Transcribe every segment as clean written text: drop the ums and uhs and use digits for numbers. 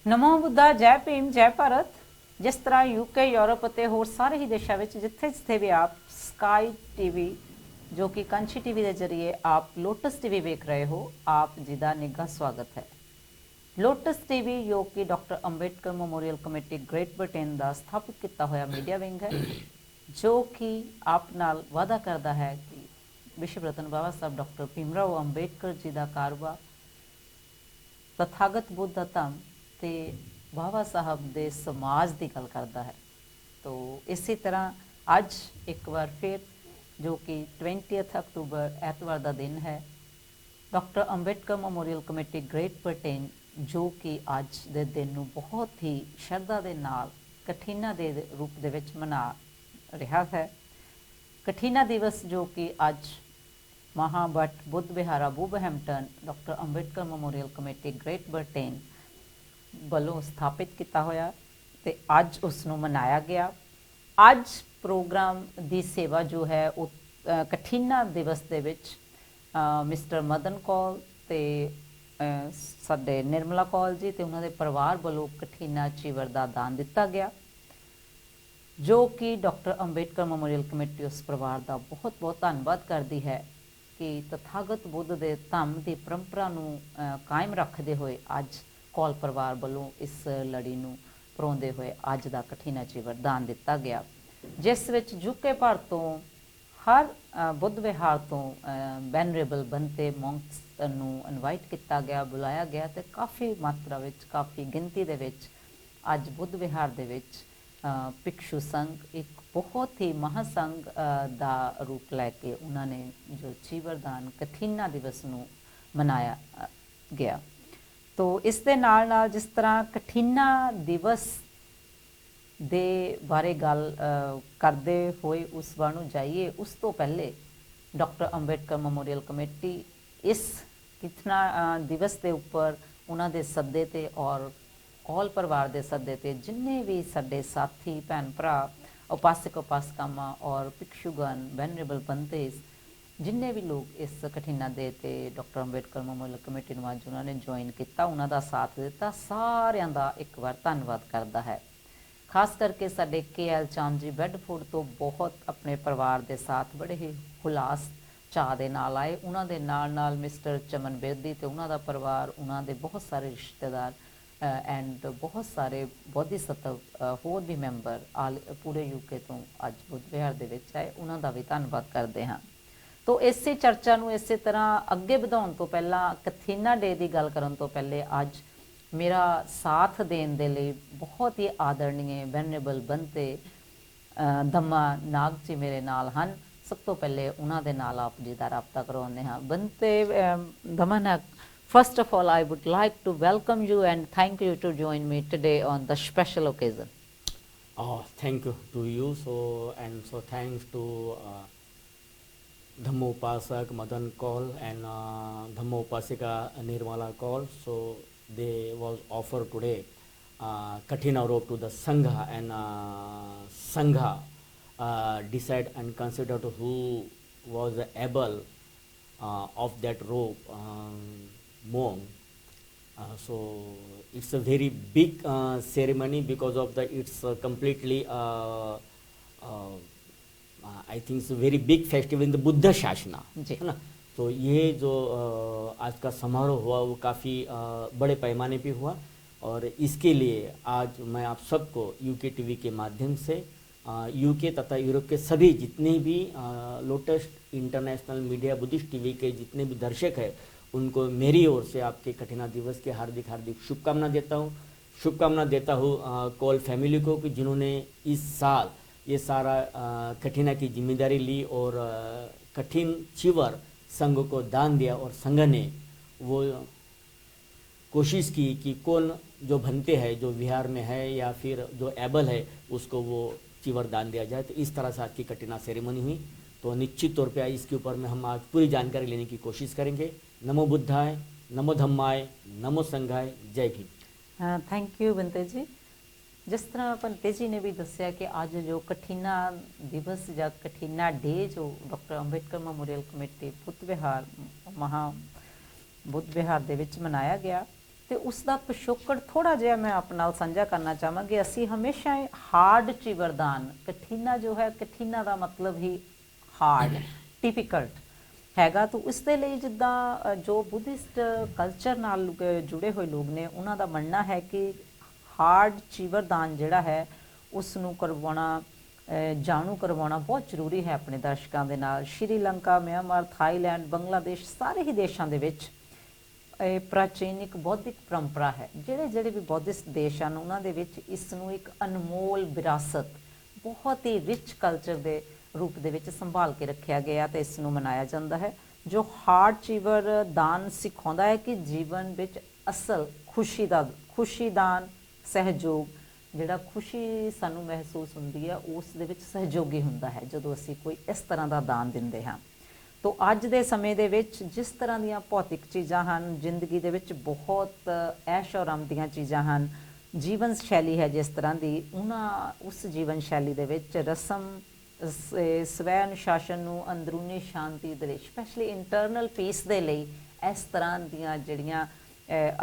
ਨਮੋ ਬੁੱਧਾ, ਜੈ ਭੀਮ, ਜੈ ਭਾਰਤ। ਜਿਸ ਤਰ੍ਹਾਂ ਯੂਕੇ, ਯੂਰਪ ਅਤੇ ਹੋਰ ਸਾਰੇ ਹੀ ਦੇਸ਼ਾਂ ਵਿੱਚ ਜਿੱਥੇ ਜਿੱਥੇ ਵੀ ਆਪ ਸਕਾਈ ਟੀਵੀ ਜੋ ਕਿ ਕੰਛੀ ਟੀਵੀ ਦੇ ਜ਼ਰੀਏ ਆਪ ਲੋਟਸ ਟੀਵੀ ਵੇਖ ਰਹੇ ਹੋ, ਆਪ ਜੀ ਦਾ ਨਿੱਘਾ ਸਵਾਗਤ ਹੈ। ਲੋਟਸ ਟੀਵੀ ਜੋ ਕਿ doctor Ambedkar memorial committee Great Britain ਦਾ ਸਥਾਪਿਤ ਕੀਤਾ ਹੋਇਆ ਮੀਡੀਆ ਵਿੰਗ ਹੈ, ਜੋ ਕਿ ਆਪ ਨਾਲ ਵਾਅਦਾ ਕਰਦਾ ਹੈ ਕਿ ਵਿਸ਼ਵ ਰਤਨ ਬਾਬਾ ਸਾਹਿਬ ਡਾਕਟਰ ਭੀਮਰਾਓ ਅੰਬੇਡਕਰ ਜੀ ਦਾ ਕਾਰਵਾ, ਤਥਾਗਤ ਬੁੱਧ ਦਾ ਧੰਮ ਤੇ ਬਾਬਾ ਸਾਹਿਬ ਦੇ ਸਮਾਜ ਦੀ ਗੱਲ ਕਰਦਾ ਹੈ। ਤੋ ਇਸੇ ਤਰ੍ਹਾਂ ਅੱਜ ਇੱਕ ਵਾਰ ਫਿਰ ਜੋ ਕਿ 20 ਅਕਤੂਬਰ ਐਤਵਾਰ ਦਾ ਦਿਨ ਹੈ, doctor Ambedkar memorial committee Great Britain ਜੋ ਕਿ ਅੱਜ ਦੇ ਦਿਨ ਨੂੰ ਬਹੁਤ ਹੀ ਸ਼ਰਧਾ ਦੇ ਨਾਲ ਕਠੀਨਾ ਦੇ ਰੂਪ ਦੇ ਵਿੱਚ ਮਨਾ ਰਿਹਾ ਹੈ। ਕਠੀਨਾ ਦਿਵਸ ਜੋ ਕਿ ਅੱਜ ਮਹਾਬਟ Buddha Vihara Wolverhampton doctor Ambedkar memorial committee Great Britain ਵੱਲੋਂ ਸਥਾਪਿਤ ਕੀਤਾ ਹੋਇਆ ਤੇ ਅੱਜ ਉਸ ਨੂੰ ਮਨਾਇਆ ਗਿਆ। ਅੱਜ ਪ੍ਰੋਗਰਾਮ ਦੀ ਸੇਵਾ ਜੋ ਹੈ ਉਹ ਕਠੀਨਾ ਦਿਵਸ ਦੇ ਵਿੱਚ ਮਿਸਟਰ ਮਦਨ ਕੌਲ ਤੇ ਸਾਡੇ ਨਿਰਮਲਾ ਕੌਲ ਜੀ ਤੇ ਉਹਨਾਂ ਦੇ ਪਰਿਵਾਰ ਵੱਲੋਂ ਕਠੀਨਾ ਚੀਵਰ ਦਾ ਦਾਨ ਦਿੱਤਾ ਗਿਆ, ਜੋ ਕਿ ਡਾਕਟਰ ਅੰਬੇਡਕਰ ਮੈਮੋਰੀਅਲ ਕਮੇਟੀ ਉਸ ਪਰਿਵਾਰ ਦਾ ਬਹੁਤ ਬਹੁਤ ਧੰਨਵਾਦ ਕਰਦੀ ਹੈ ਕਿ ਤਥਾਗਤ ਬੁੱਧ ਦੇ ਧੰਮ ਦੀ ਪਰੰਪਰਾ ਨੂੰ ਕਾਇਮ ਰੱਖਦੇ ਹੋਏ ਅੱਜ ਕੌਲ ਪਰਿਵਾਰ ਵੱਲੋਂ ਇਸ ਲੜੀ ਨੂੰ ਪਰੋਂਦੇ ਹੋਏ ਅੱਜ ਦਾ ਕਠੀਨਾ ਚੀਵਰ ਦਾਨ ਦਿੱਤਾ ਗਿਆ, ਜਿਸ ਵਿੱਚ ਯੂਕੇ ਭਰ ਤੋਂ ਹਰ ਬੁੱਧ ਵਿਹਾਰ ਤੋਂ ਵੈਨਰੇਬਲ ਬੰਤੇ ਮੌਂਕਸ ਨੂੰ ਇਨਵਾਈਟ ਕੀਤਾ ਗਿਆ, ਬੁਲਾਇਆ ਗਿਆ ਤੇ ਕਾਫੀ ਮਾਤਰਾ ਵਿੱਚ, ਕਾਫੀ ਗਿਣਤੀ ਦੇ ਵਿੱਚ ਅੱਜ ਬੁੱਧ ਵਿਹਾਰ ਦੇ ਵਿੱਚ ਭਿਕਸ਼ੂ ਸੰਘ ਇੱਕ ਬਹੁਤ ਹੀ ਮਹਾਸੰਘ ਦਾ ਰੂਪ ਲੈ ਕੇ ਉਹਨਾਂ ਨੇ ਜੋ ਚੀਵਰਦਾਨ ਕਠੀਨਾ ਦਿਵਸ ਨੂੰ ਮਨਾਇਆ ਗਿਆ। ਤੋ ਇਸ ਦੇ ਨਾਲ ਨਾਲ ਜਿਸ ਤਰ੍ਹਾਂ ਕਠੀਨਾ ਦਿਵਸ ਦੇ ਬਾਰੇ ਗੱਲ ਕਰਦੇ ਹੋਏ ਉਸ ਵੱਲ ਨੂੰ ਜਾਈਏ, ਉਸ ਤੋਂ ਪਹਿਲੇ ਡਾਕਟਰ ਅੰਬੇਡਕਰ ਮੈਮੋਰੀਅਲ ਕਮੇਟੀ ਇਸ ਕਠੀਨਾ ਦਿਵਸ ਦੇ ਉੱਪਰ ਉਹਨਾਂ ਦੇ ਸੱਦੇ ਤੇ ਔਰ ਕੌਲ ਪਰਿਵਾਰ ਦੇ ਸੱਦੇ ਤੇ ਜਿੰਨੇ ਵੀ ਸਾਡੇ ਸਾਥੀ ਭੈਣ ਭਰਾ ਉਪਾਸਕ ਉਪਾਸਕਾਵਾਂ ਔਰ ਭਿਕਸ਼ੂਗਣ ਵੈਨਰੇਬਲ ਬੰਤੇ ਜਿੰਨੇ ਵੀ ਲੋਕ ਇਸ ਕਠੀਨਾ ਦੇ ਤੇ ਡਾਕਟਰ ਅੰਬੇਡਕਰ ਮੈਮੋਰੀਅਲ ਕਮੇਟੀ ਨੂੰ ਅੱਜ ਉਹਨਾਂ ਨੇ ਜੁਆਇਨ ਕੀਤਾ, ਉਹਨਾਂ ਦਾ ਸਾਥ ਦਿੱਤਾ, ਸਾਰਿਆਂ ਦਾ ਇੱਕ ਵਾਰ ਧੰਨਵਾਦ ਕਰਦਾ ਹੈ। ਖਾਸ ਕਰਕੇ ਸਾਡੇ KL ਚਾਂਦ ਜੀ ਬੈਡਫੋਰਡ ਤੋਂ ਬਹੁਤ ਆਪਣੇ ਪਰਿਵਾਰ ਦੇ ਸਾਥ ਬੜੇ ਹੀ ਹੁਲਾਸ ਚਾਅ ਦੇ ਨਾਲ ਆਏ। ਉਹਨਾਂ ਦੇ ਨਾਲ ਨਾਲ ਮਿਸਟਰ ਚਮਨ ਬਿਰਦੀ ਤੇ ਉਹਨਾਂ ਦਾ ਪਰਿਵਾਰ, ਉਹਨਾਂ ਦੇ ਬਹੁਤ ਸਾਰੇ ਰਿਸ਼ਤੇਦਾਰ ਐਂਡ ਬਹੁਤ ਸਾਰੇ ਬੋਧੀਸਤਵ ਹੋਰ ਵੀ ਮੈਂਬਰ ਪੂਰੇ ਯੂਕੇ ਤੋਂ ਅੱਜ ਬੁੱਧ ਵਿਹਾਰ ਦੇ ਵਿੱਚ ਆਏ, ਉਹਨਾਂ ਦਾ ਵੀ ਧੰਨਵਾਦ ਕਰਦੇ ਹਾਂ। ਤੋ ਇਸੇ ਚਰਚਾ ਨੂੰ ਇਸੇ ਤਰ੍ਹਾਂ ਅੱਗੇ ਵਧਾਉਣ ਤੋਂ ਪਹਿਲਾਂ ਕਠੀਨਾ ਡੇ ਦੀ ਗੱਲ ਕਰਨ ਤੋਂ ਪਹਿਲੇ ਅੱਜ ਮੇਰਾ ਸਾਥ ਦੇਣ ਦੇ ਲਈ ਬਹੁਤ ਹੀ ਆਦਰਣੀਏ ਵੈਨਰੇਬਲ ਬੰਤੇ ਧੰਮਾ ਨਾਗ ਜੀ ਮੇਰੇ ਨਾਲ ਹਨ। ਸਭ ਤੋਂ ਪਹਿਲੇ ਉਹਨਾਂ ਦੇ ਨਾਲ ਆਪ ਜੀ ਦਾ ਰਾਬਤਾ ਕਰਵਾਉਂਦੇ ਹਾਂ। ਬੰਤੇ ਧੰਮਾ ਨਾਗ, first of all I would like to welcome you and thank you to join me today on the special occasion. Thank you to you. So thanks to Dhammopasak Madan Kaul and Dhammopasika Nirmala Kaul. So they was offered today Kathina rope to the Sangha, and Sangha decide and consider to who was able of that rope monk. So it's a very big ceremony because of the it's completely I think it's a very big festival in the Buddha Shashana, है ना। तो ये जो आज का समारोह हुआ वो काफ़ी बड़े पैमाने पे हुआ, और इसके लिए आज मैं आप सबको यूके टीवी के माध्यम से यूके तथा यूरोप के सभी जितने भी lotus international media Buddhist TV के जितने भी दर्शक हैं उनको मेरी ओर से आपके कठिना दिवस के हार्दिक हार्दिक शुभकामना देता हूँ। शुभकामना देता हूँ कॉल फैमिली को कि जिन्होंने इस साल ये सारा कठिना की जिम्मेदारी ली और कठिन चिवर संघ को दान दिया, और संघ ने वो कोशिश की कि कौन जो बनते हैं जो विहार में है या फिर जो एबल है उसको वो चिवर दान दिया जाए। तो इस तरह से आज की कठिना सेरेमनी हुई। तो निश्चित तौर पे इसके ऊपर में हम आज पूरी जानकारी लेने की कोशिश करेंगे। नमो बुद्धाय, नमो धम्माय, नमो संघाय, जय भीम। थैंक यू ਬੰਤੇ ਜੀ। जिस तरह ਬੰਤੇ जी ने भी दसिया कि आज जो कठिना दिवस या कठिना डे जो डॉक्टर अंबेडकर मैमोरीअल कमेटी बुद्ध विहार बुद्ध विहार ਦੇ ਵਿੱਚ ਮਨਾਇਆ ਗਿਆ, ਤੇ ਉਸ ਦਾ ਪਿਛੋਕੜ ਥੋੜਾ ਜਿਹਾ ਮੈਂ ਆਪ ਨਾਲ ਸਾਂਝਾ ਕਰਨਾ ਚਾਹਾਂਗੀ। ਅਸੀਂ ਹਮੇਸ਼ਾ ਹਾਰਡ ਚੀਵਰਦਾਨ, ਕਠਿਨਾ ਜੋ ਹੈ, ਕਠਿਨਾ ਦਾ ਮਤਲਬ ਹੀ ਹਾਰਡ, ਟਿਪੀਕਲਟ ਹੈਗਾ। ਤਾਂ ਇਸ ਦੇ ਲਈ ਜਿੱਦਾਂ ਜੋ ਬੁੱਧਿਸਟ ਕਲਚਰ ਨਾਲ ਜੁੜੇ ਹੋਏ ਲੋਕ ਨੇ, ਉਹਨਾਂ ਦਾ ਮੰਨਣਾ ਹੈ ਕਿ ਹਾਰਡ ਚੀਵਰਦਾਨ ਜਿਹੜਾ ਹੈ ਉਸ ਨੂੰ ਕਰਵਾਉਣਾ, ਜਾਣੂ ਕਰਵਾਉਣਾ ਬਹੁਤ ਜ਼ਰੂਰੀ ਹੈ ਆਪਣੇ ਦਰਸ਼ਕਾਂ ਦੇ ਨਾਲ। ਸ਼੍ਰੀਲੰਕਾ, ਮਿਆਂਮਾਰ, ਥਾਈਲੈਂਡ, ਬੰਗਲਾਦੇਸ਼, ਸਾਰੇ ਹੀ ਦੇਸ਼ਾਂ ਦੇ ਵਿੱਚ ਇਹ ਪ੍ਰਾਚੀਨ ਇੱਕ ਬੌਧਿਕ ਪਰੰਪਰਾ ਹੈ। ਜਿਹੜੇ ਜਿਹੜੇ ਵੀ ਬੌਧਿਸਟ ਦੇਸ਼ ਹਨ ਉਹਨਾਂ ਦੇ ਵਿੱਚ ਇਸ ਨੂੰ ਇੱਕ ਅਨਮੋਲ ਵਿਰਾਸਤ, ਬਹੁਤ ਹੀ ਰਿਚ ਕਲਚਰ ਦੇ ਰੂਪ ਦੇ ਵਿੱਚ ਸੰਭਾਲ ਕੇ ਰੱਖਿਆ ਗਿਆ ਤੇ ਇਸ ਨੂੰ ਮਨਾਇਆ ਜਾਂਦਾ ਹੈ। ਜੋ ਹਾਰਡ ਚੀਵਰ ਦਾਨ ਸਿਖਾਉਂਦਾ ਹੈ ਕਿ ਜੀਵਨ ਵਿੱਚ ਅਸਲ ਖੁਸ਼ੀਦਾਨ, ਸਹਿਯੋਗ, ਜਿਹੜਾ ਖੁਸ਼ੀ ਸਾਨੂੰ ਮਹਿਸੂਸ ਹੁੰਦੀ ਹੈ ਉਸ ਦੇ ਵਿੱਚ ਸਹਿਯੋਗੀ ਹੁੰਦਾ ਹੈ ਜਦੋਂ ਅਸੀਂ ਕੋਈ ਇਸ ਤਰ੍ਹਾਂ ਦਾ ਦਾਨ ਦਿੰਦੇ ਹਾਂ। ਤੋ ਅੱਜ ਦੇ ਸਮੇਂ ਦੇ ਵਿੱਚ ਜਿਸ ਤਰ੍ਹਾਂ ਦੀਆਂ ਭੌਤਿਕ ਚੀਜ਼ਾਂ ਹਨ, ਜ਼ਿੰਦਗੀ ਦੇ ਵਿੱਚ ਬਹੁਤ ਐਸ਼ ਆਰਾਮ ਦੀਆਂ ਚੀਜ਼ਾਂ ਹਨ, ਜੀਵਨ ਸ਼ੈਲੀ ਹੈ ਜਿਸ ਤਰ੍ਹਾਂ ਦੀ, ਉਸ ਜੀਵਨ ਸ਼ੈਲੀ ਦੇ ਵਿੱਚ ਰਸਮ, ਸਵੈ ਅਨੁਸ਼ਾਸਨ ਨੂੰ, ਅੰਦਰੂਨੀ ਸ਼ਾਂਤੀ ਦੇ ਲਈ, ਸਪੈਸ਼ਲੀ ਇੰਟਰਨਲ ਪੀਸ ਦੇ ਲਈ ਇਸ ਤਰ੍ਹਾਂ ਦੀਆਂ ਜਿਹੜੀਆਂ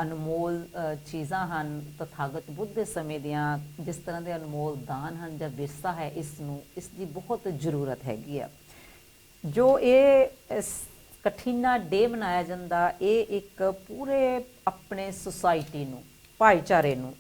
ਅਨਮੋਲ ਚੀਜ਼ਾਂ ਹਨ, ਤਥਾਗਤ ਬੁੱਧ ਦੇ ਸਮੇਂ ਦੀਆਂ ਜਿਸ ਤਰ੍ਹਾਂ ਦੇ ਅਨਮੋਲ ਦਾਨ ਹਨ ਜਾਂ ਵਿਰਸਾ ਹੈ, ਇਸ ਦੀ ਬਹੁਤ ਜ਼ਰੂਰਤ ਹੈਗੀ ਆ। ਜੋ ਇਹ ਕਠਿਨਾ ਡੇ ਮਨਾਇਆ ਜਾਂਦਾ, ਇਹ ਇੱਕ ਪੂਰੇ ਆਪਣੇ ਸੁਸਾਇਟੀ ਨੂੰ, ਭਾਈਚਾਰੇ ਨੂੰ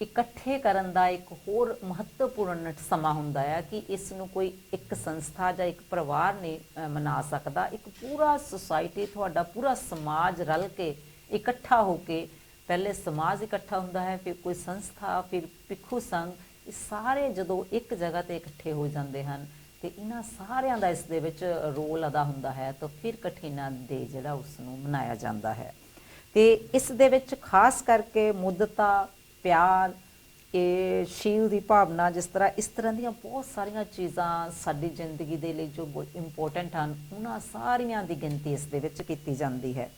ਇਕੱਠੇ ਕਰਨ ਦਾ ਇੱਕ ਹੋਰ ਮਹੱਤਵਪੂਰਨ ਸਮਾਂ ਹੁੰਦਾ ਹੈ ਕਿ ਇਸ ਨੂੰ ਕੋਈ ਇੱਕ ਸੰਸਥਾ ਜਾਂ ਇੱਕ ਪਰਿਵਾਰ ਨਹੀਂ ਮਨਾ ਸਕਦਾ। ਇੱਕ ਪੂਰਾ ਸੁਸਾਇਟੀ, ਤੁਹਾਡਾ ਪੂਰਾ ਸਮਾਜ ਰਲ ਕੇ ਇਕੱਠਾ ਹੋ ਕੇ, ਪਹਿਲੇ ਸਮਾਜ ਇਕੱਠਾ ਹੁੰਦਾ ਹੈ, ਫਿਰ ਕੋਈ ਸੰਸਥਾ, ਫਿਰ ਭਿੱਖੂ ਸੰਘ, ਇਹ ਸਾਰੇ ਜਦੋਂ ਇੱਕ ਜਗ੍ਹਾ ਤੇ ਇਕੱਠੇ ਹੋ ਜਾਂਦੇ ਹਨ ਤੇ ਇਹਨਾਂ ਸਾਰਿਆਂ ਦਾ ਇਸ ਦੇ ਵਿੱਚ ਰੋਲ ਅਦਾ ਹੁੰਦਾ ਹੈ, ਤਾਂ ਫਿਰ ਕਠਿਨਾ ਡੇ ਜਿਹੜਾ ਉਸ ਨੂੰ ਮਨਾਇਆ ਜਾਂਦਾ ਹੈ। ਤੇ ਇਸ ਦੇ ਵਿੱਚ ਖਾਸ ਕਰਕੇ ਮੁੱਦਤਾ, ਪਿਆਰ, ਇਹ ਸ਼ੀਲ ਦੀ ਭਾਵਨਾ, ਇਸ ਤਰ੍ਹਾਂ ਦੀਆਂ ਬਹੁਤ ਸਾਰੀਆਂ ਚੀਜ਼ਾਂ ਸਾਡੀ ਜ਼ਿੰਦਗੀ ਦੇ ਲਈ ਜੋ ਇੰਪੋਰਟੈਂਟ ਹਨ, ਉਹਨਾਂ ਸਾਰੀਆਂ ਦੀ ਗਿਣਤੀ ਇਸ ਦੇ ਵਿੱਚ ਕੀਤੀ ਜਾਂਦੀ ਹੈ।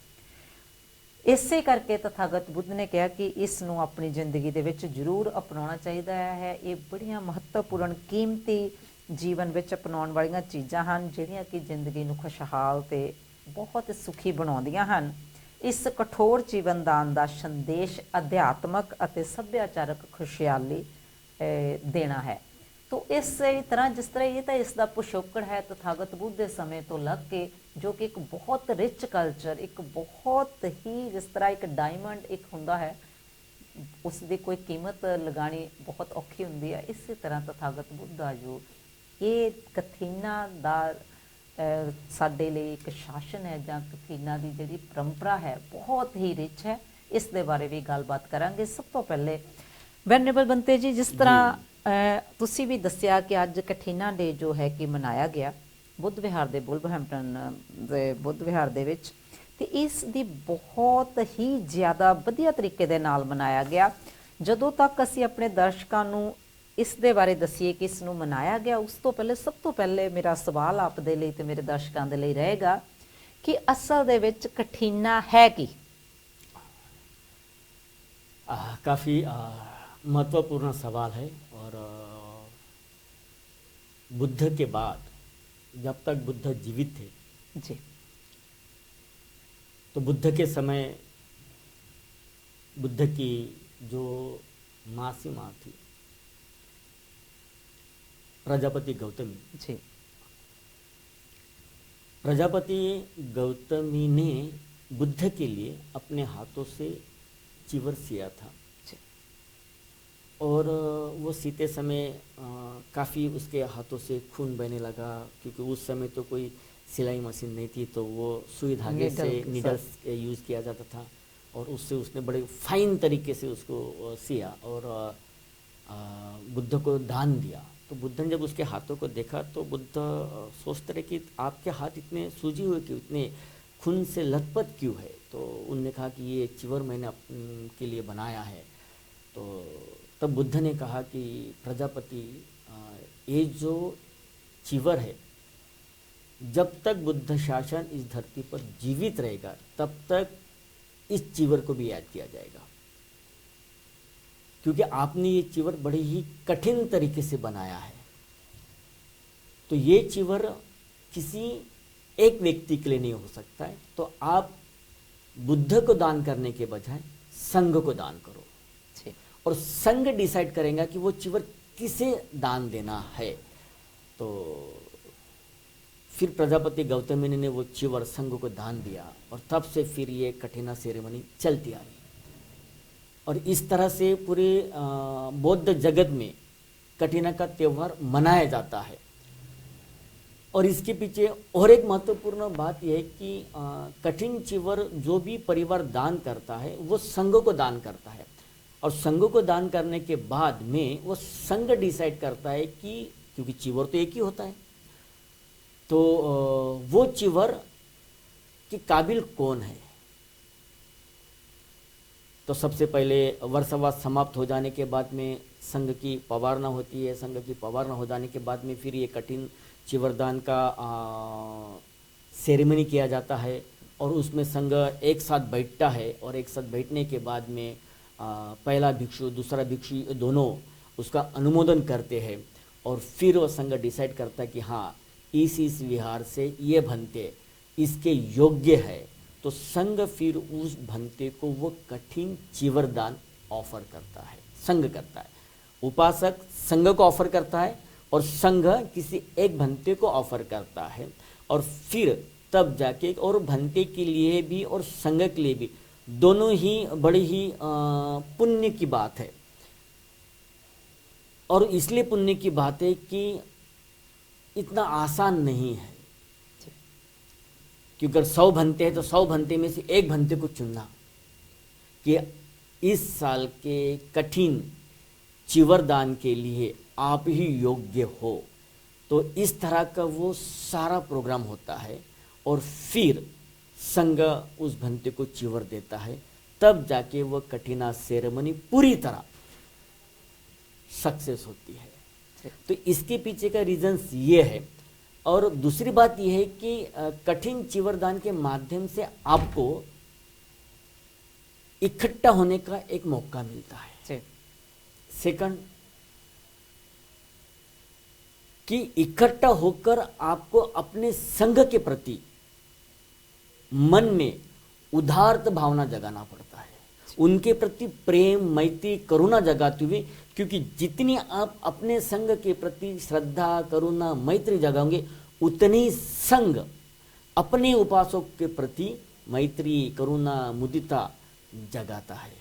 ਇਸੇ ਕਰਕੇ ਤਥਾਗਤ ਬੁੱਧ ਨੇ ਕਿਹਾ ਕਿ ਇਸ ਨੂੰ ਆਪਣੀ ਜ਼ਿੰਦਗੀ ਦੇ ਵਿੱਚ ਜ਼ਰੂਰ ਅਪਣਾਉਣਾ ਚਾਹੀਦਾ ਹੈ। ਇਹ ਬੜੀਆਂ ਮਹੱਤਵਪੂਰਨ, ਕੀਮਤੀ ਜੀਵਨ ਵਿੱਚ ਅਪਣਾਉਣ ਵਾਲੀਆਂ ਚੀਜ਼ਾਂ ਹਨ ਜਿਹੜੀਆਂ ਕਿ ਜ਼ਿੰਦਗੀ ਨੂੰ ਖੁਸ਼ਹਾਲ ਤੇ ਬਹੁਤ ਸੁਖੀ ਬਣਾਉਂਦੀਆਂ ਹਨ। ਇਸ ਕਠੋਰ ਜੀਵਨਦਾਨ ਦਾ ਸੰਦੇਸ਼ ਅਧਿਆਤਮਕ ਅਤੇ ਸੱਭਿਆਚਾਰਕ ਖੁਸ਼ਹਾਲੀ ਦੇਣਾ ਹੈ। ਤੋ ਇਸੇ ਤਰ੍ਹਾਂ ਜਿਸ ਤਰ੍ਹਾਂ ਇਹ ਤਾਂ ਇਸ ਦਾ ਪਿਛੋਕੜ ਹੈ ਤਥਾਗਤ ਬੁੱਧ ਦੇ ਸਮੇਂ ਤੋਂ ਲੱਗ ਕੇ, ਜੋ ਕਿ ਇੱਕ ਬਹੁਤ ਰਿਚ ਕਲਚਰ, ਇੱਕ ਬਹੁਤ ਹੀ, ਜਿਸ ਤਰ੍ਹਾਂ ਇੱਕ ਡਾਇਮੰਡ ਇੱਕ ਹੁੰਦਾ ਹੈ, ਉਸ ਦੀ ਕੋਈ ਕੀਮਤ ਲਗਾਉਣੀ ਬਹੁਤ ਔਖੀ ਹੁੰਦੀ ਹੈ, ਇਸੇ ਤਰ੍ਹਾਂ ਤਥਾਗਤ ਬੁੱਧ ਦਾ ਜੋ ਇਹ ਕਥੀਨਾ ਦਾ ਸਾਡੇ ਲਈ ਇੱਕ ਸ਼ਾਸਨ ਹੈ ਜਾਂ ਕਥੀਨਾ ਦੀ ਜਿਹੜੀ ਪਰੰਪਰਾ ਹੈ ਬਹੁਤ ਹੀ ਰਿਚ ਹੈ। ਇਸ ਦੇ ਬਾਰੇ ਵੀ ਗੱਲਬਾਤ ਕਰਾਂਗੇ। ਸਭ ਤੋਂ ਪਹਿਲੇ ਵੈਨਰੇਬਲ ਬੰਤੇ ਜੀ, ਜਿਸ ਤਰ੍ਹਾਂ ਤੁਸੀਂ ਵੀ ਦੱਸਿਆ ਕਿ ਅੱਜ ਕਠਿਨਾ ਡੇ ਜੋ ਹੈ ਕਿ ਮਨਾਇਆ ਗਿਆ ਬੁੱਧ ਵਿਹਾਰ ਦੇ, ਵੁਲਵਰਹੈਂਪਟਨ ਦੇ ਬੁੱਧ ਵਿਹਾਰ ਦੇ ਵਿੱਚ, ਤੇ ਇਸ ਦੀ ਬਹੁਤ ਹੀ ਜ਼ਿਆਦਾ ਵਧੀਆ ਤਰੀਕੇ ਦੇ ਨਾਲ ਮਨਾਇਆ ਗਿਆ। ਜਦੋਂ ਤੱਕ ਅਸੀਂ ਆਪਣੇ ਦਰਸ਼ਕਾਂ ਨੂੰ ਇਸ ਦੇ ਬਾਰੇ ਦੱਸੀਏ ਕਿ ਇਸ ਨੂੰ ਮਨਾਇਆ ਗਿਆ, ਉਸ ਤੋਂ ਪਹਿਲੇ ਸਭ ਤੋਂ ਪਹਿਲੇ ਮੇਰਾ ਸਵਾਲ ਆਪ ਦੇ ਲਈ ਤੇ ਮੇਰੇ ਦਰਸ਼ਕਾਂ ਦੇ ਲਈ ਰਹੇਗਾ ਕਿ ਅਸਲ ਦੇ ਵਿੱਚ ਕਠਿਨਾ ਹੈ ਕੀ? काफ़ी महत्वपूर्ण सवाल है। और बुद्ध के बाद, जब तक बुद्ध जीवित थे जी, तो बुद्ध के समय बुद्ध की जो मासी माँ थी, प्रजापति गौतमी जी, प्रजापति गौतमी ने बुद्ध के लिए अपने हाथों से चीवर सिया था। और वो सीते समय काफ़ी उसके हाथों से खून बहने लगा, क्योंकि उस समय तो कोई सिलाई मशीन नहीं थी, तो वो सुई धागे से नीडल्स यूज़ किया जाता था। और उससे उसने बड़े फाइन तरीके से उसको सिया और बुद्ध को दान दिया। तो बुद्ध ने जब उसके हाथों को देखा तो बुद्ध सोचते रहे कि आपके हाथ इतने सूजे हुए क्यों, इतने खून से लथपथ क्यों है? तो उनने कहा कि ये चिवर मैंने के लिए बनाया है। तो तब बुद्ध ने कहा कि प्रजापति, ये जो चिवर है, जब तक बुद्ध शासन इस धरती पर जीवित रहेगा तब तक इस चिवर को भी याद किया जाएगा, क्योंकि आपने ये चिवर बड़े ही कठिन तरीके से बनाया है। तो ये चिवर किसी एक व्यक्ति के लिए नहीं हो सकता है, तो आप बुद्ध को दान करने के बजाय संघ को दान करो। जी। और संघ डिसाइड करेगा कि वो चिवर किसे दान देना है। तो फिर प्रजापति गौतम मुनि ने वो चिवर संघ को दान दिया और तब से फिर ये कठिना सेरेमनी चलती आई। और इस तरह से पूरे बौद्ध जगत में कठिना का त्यौहार मनाया जाता है। और इसके पीछे और एक महत्वपूर्ण बात यह है कि कठिन चिवर जो भी परिवार दान करता है वो संघ को दान करता है। और संघ को दान करने के बाद में वो संघ डिसाइड करता है कि क्योंकि चिवर तो एक ही होता है, तो वो चिवर के काबिल कौन है। तो सबसे पहले वर्षावास समाप्त हो जाने के बाद में संघ की पवारना होती है। संघ की पवारना हो जाने के बाद में फिर ये कठिन चिवरदान का सेरेमनी किया जाता है। और उसमें संघ एक साथ बैठता है और एक साथ बैठने के बाद में पहला भिक्षु दूसरा भिक्षु दोनों उसका अनुमोदन करते हैं। और फिर वो संघ डिसाइड करता है कि हाँ इस विहार से ये भंते इसके योग्य है। तो संघ फिर उस भंते को वो कठिन चिवरदान ऑफर करता है, संघ करता है। उपासक संघ को ऑफर करता है और संघ किसी एक भंते को ऑफर करता है। और फिर तब जाके और भंते के लिए भी और संघ के लिए भी दोनों ही बड़ी ही पुण्य की बात है। और इसलिए पुण्य की बात है कि इतना आसान नहीं है, क्योंकि अगर 100 भंते हैं तो 100 भंते में से एक भंते को चुनना कि इस साल के कठिन चिवरदान के लिए आप ही योग्य हो। तो इस तरह का वो सारा प्रोग्राम होता है। और फिर संघ उस भंते को चिवर देता है, तब जाके वो कठिना सेरेमनी पूरी तरह सक्सेस होती है। तो इसके पीछे का रीजंस ये है। और दूसरी बात यह है कि कठिन चिवरदान के माध्यम से आपको इकट्ठा होने का एक मौका मिलता है। सेकंड कि इकट्ठा होकर आपको अपने संघ के प्रति मन में उदारता भावना जगाना पड़ता है, उनके प्रति प्रेम मैत्री करुणा जगाते हुए। क्योंकि जितनी आप अपने संघ के प्रति श्रद्धा करुणा मैत्री जगाओगे उतनी संघ अपने उपासक के प्रति मैत्री करुणा मुदिता जगाता है।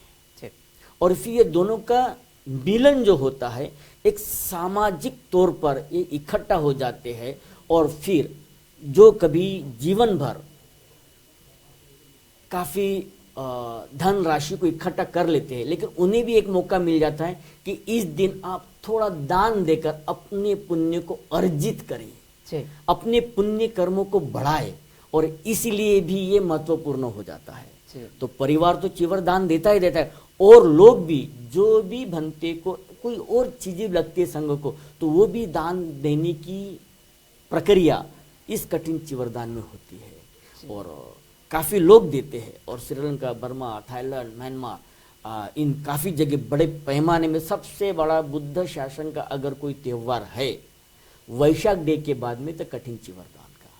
और फिर ये दोनों का मिलन जो होता है एक सामाजिक तौर पर ये इकट्ठा हो जाते हैं। और फिर जो कभी जीवन भर काफी धन राशि को इकट्ठा कर लेते हैं, लेकिन उन्हें भी एक मौका मिल जाता है कि इस दिन आप थोड़ा दान देकर अपने पुण्य को अर्जित करें, अपने पुण्य कर्मों को बढ़ाए। और इसलिए भी ये महत्वपूर्ण हो जाता है। तो परिवार तो चिवर दान देता ही देता है, और लोग भी जो भी भंते को कोई और चीजें लगती है संघ को, तो वो भी दान देने की प्रक्रिया इस कठिन चिवरदान में होती है। और काफ़ी लोग देते हैं। और श्रीलंका, बर्मा, थाईलैंड, म्यांमार, इन काफ़ी जगह बड़े पैमाने में सबसे बड़ा बुद्ध शासन का अगर कोई त्यौहार है वैशाख डे के बाद में तो कठिन चिवरदान का।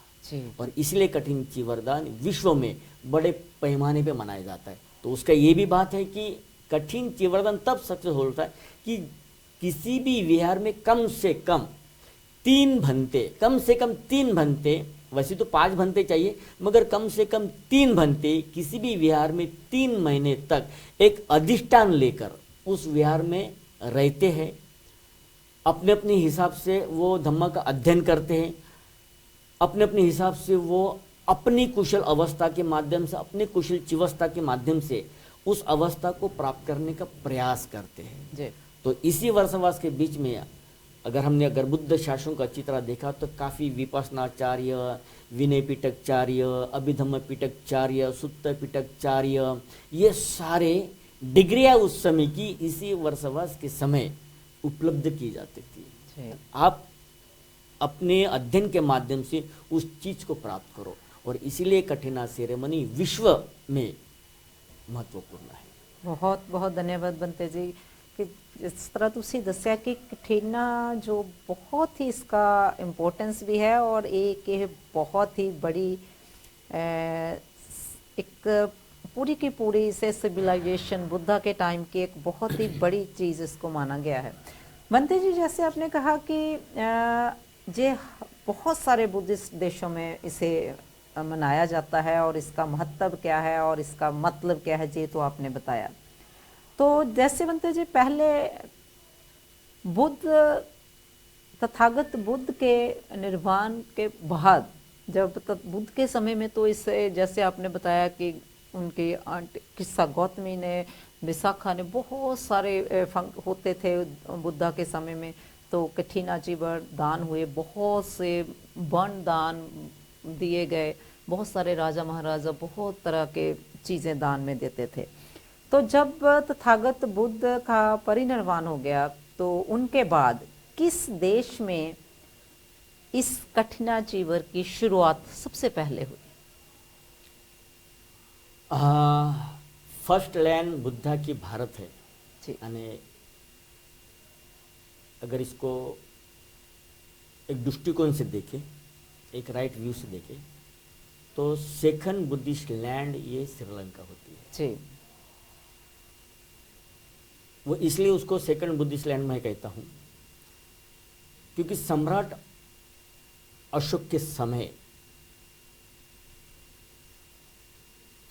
और इसलिए कठिन चिवरदान विश्व में बड़े पैमाने पे मनाया जाता है। तो उसका ये भी बात है कि कठिन चिवरदान तब सक्सेस होता है कि किसी भी विहार में कम से कम 3 भंते, वैसे तो 5 भंते चाहिए, मगर कम से कम 3 भंते किसी भी विहार में 3 महीने तक एक अधिष्ठान लेकर उस विहार में रहते हैं। अपने अपने हिसाब से वो धम्म का अध्ययन करते हैं, अपने अपने हिसाब से वो अपनी कुशल अवस्था के माध्यम से, अपने कुशल चिवस्था के माध्यम से उस अवस्था को प्राप्त करने का प्रयास करते हैं। तो इसी वर्षवास के बीच में अगर बुद्ध शासनों का चित्र देखा तो काफ़ी विपස්සनाचार्य, विनय पिटकचार्य, अभिधम्म पिटकचार्य, सुत्त पिटकचार्य, ये सारे डिग्रियां उस समय की इसी वर्षवास के समय उपलब्ध की जाती थी। आप अपने अध्ययन के माध्यम से उस चीज को प्राप्त करो। और इसीलिए कठिना सेरेमनी विश्व में महत्वपूर्ण है। बहुत बहुत धन्यवाद ਬੰਤੇ जी कि जिस तरह तुसी दस्या कि कठिना जो बहुत ही इसका इम्पोर्टेंस भी है और एक ये बहुत ही बड़ी एक पूरी की पूरी से सिविलाइजेशन बुद्धा के टाइम की एक बहुत ही बड़ी चीज़ इसको माना गया है। बनते जी, जैसे आपने कहा कि ये बहुत सारे बुद्धिस्ट देशों में इसे मनाया जाता है और इसका महत्व क्या है और इसका मतलब क्या है, ये तो आपने बताया। तो जैसे बनते जी, पहले बुद्ध तथागत बुद्ध के निर्वाण के बाद, जब बुद्ध के समय में तो इसे जैसे आपने बताया कि उनके किस्सा गौतमी ने, विशाखा ने, बहुत सारे होते थे बुद्धा के समय में। तो कठिना जी दान हुए, बहुत से वन दान दिए गए, बहुत सारे राजा महाराजा बहुत तरह के चीज़ें दान में देते थे। तो जब तथागत बुद्ध का परिनिर्वाण हो गया तो उनके बाद किस देश में इस कठिना चीवर की शुरुआत सबसे पहले हुई? फर्स्ट लैंड बुद्धा की भारत है जी। यानी अगर इसको एक दृष्टिकोण से देखें, एक राइट व्यू से देखें, तो सेकंड बुद्धिस्ट लैंड ये श्रीलंका होती है जी। वो इसलिए उसको सेकंड बुद्धिस्ट लैंड मैं कहता हूँ क्योंकि सम्राट अशोक के समय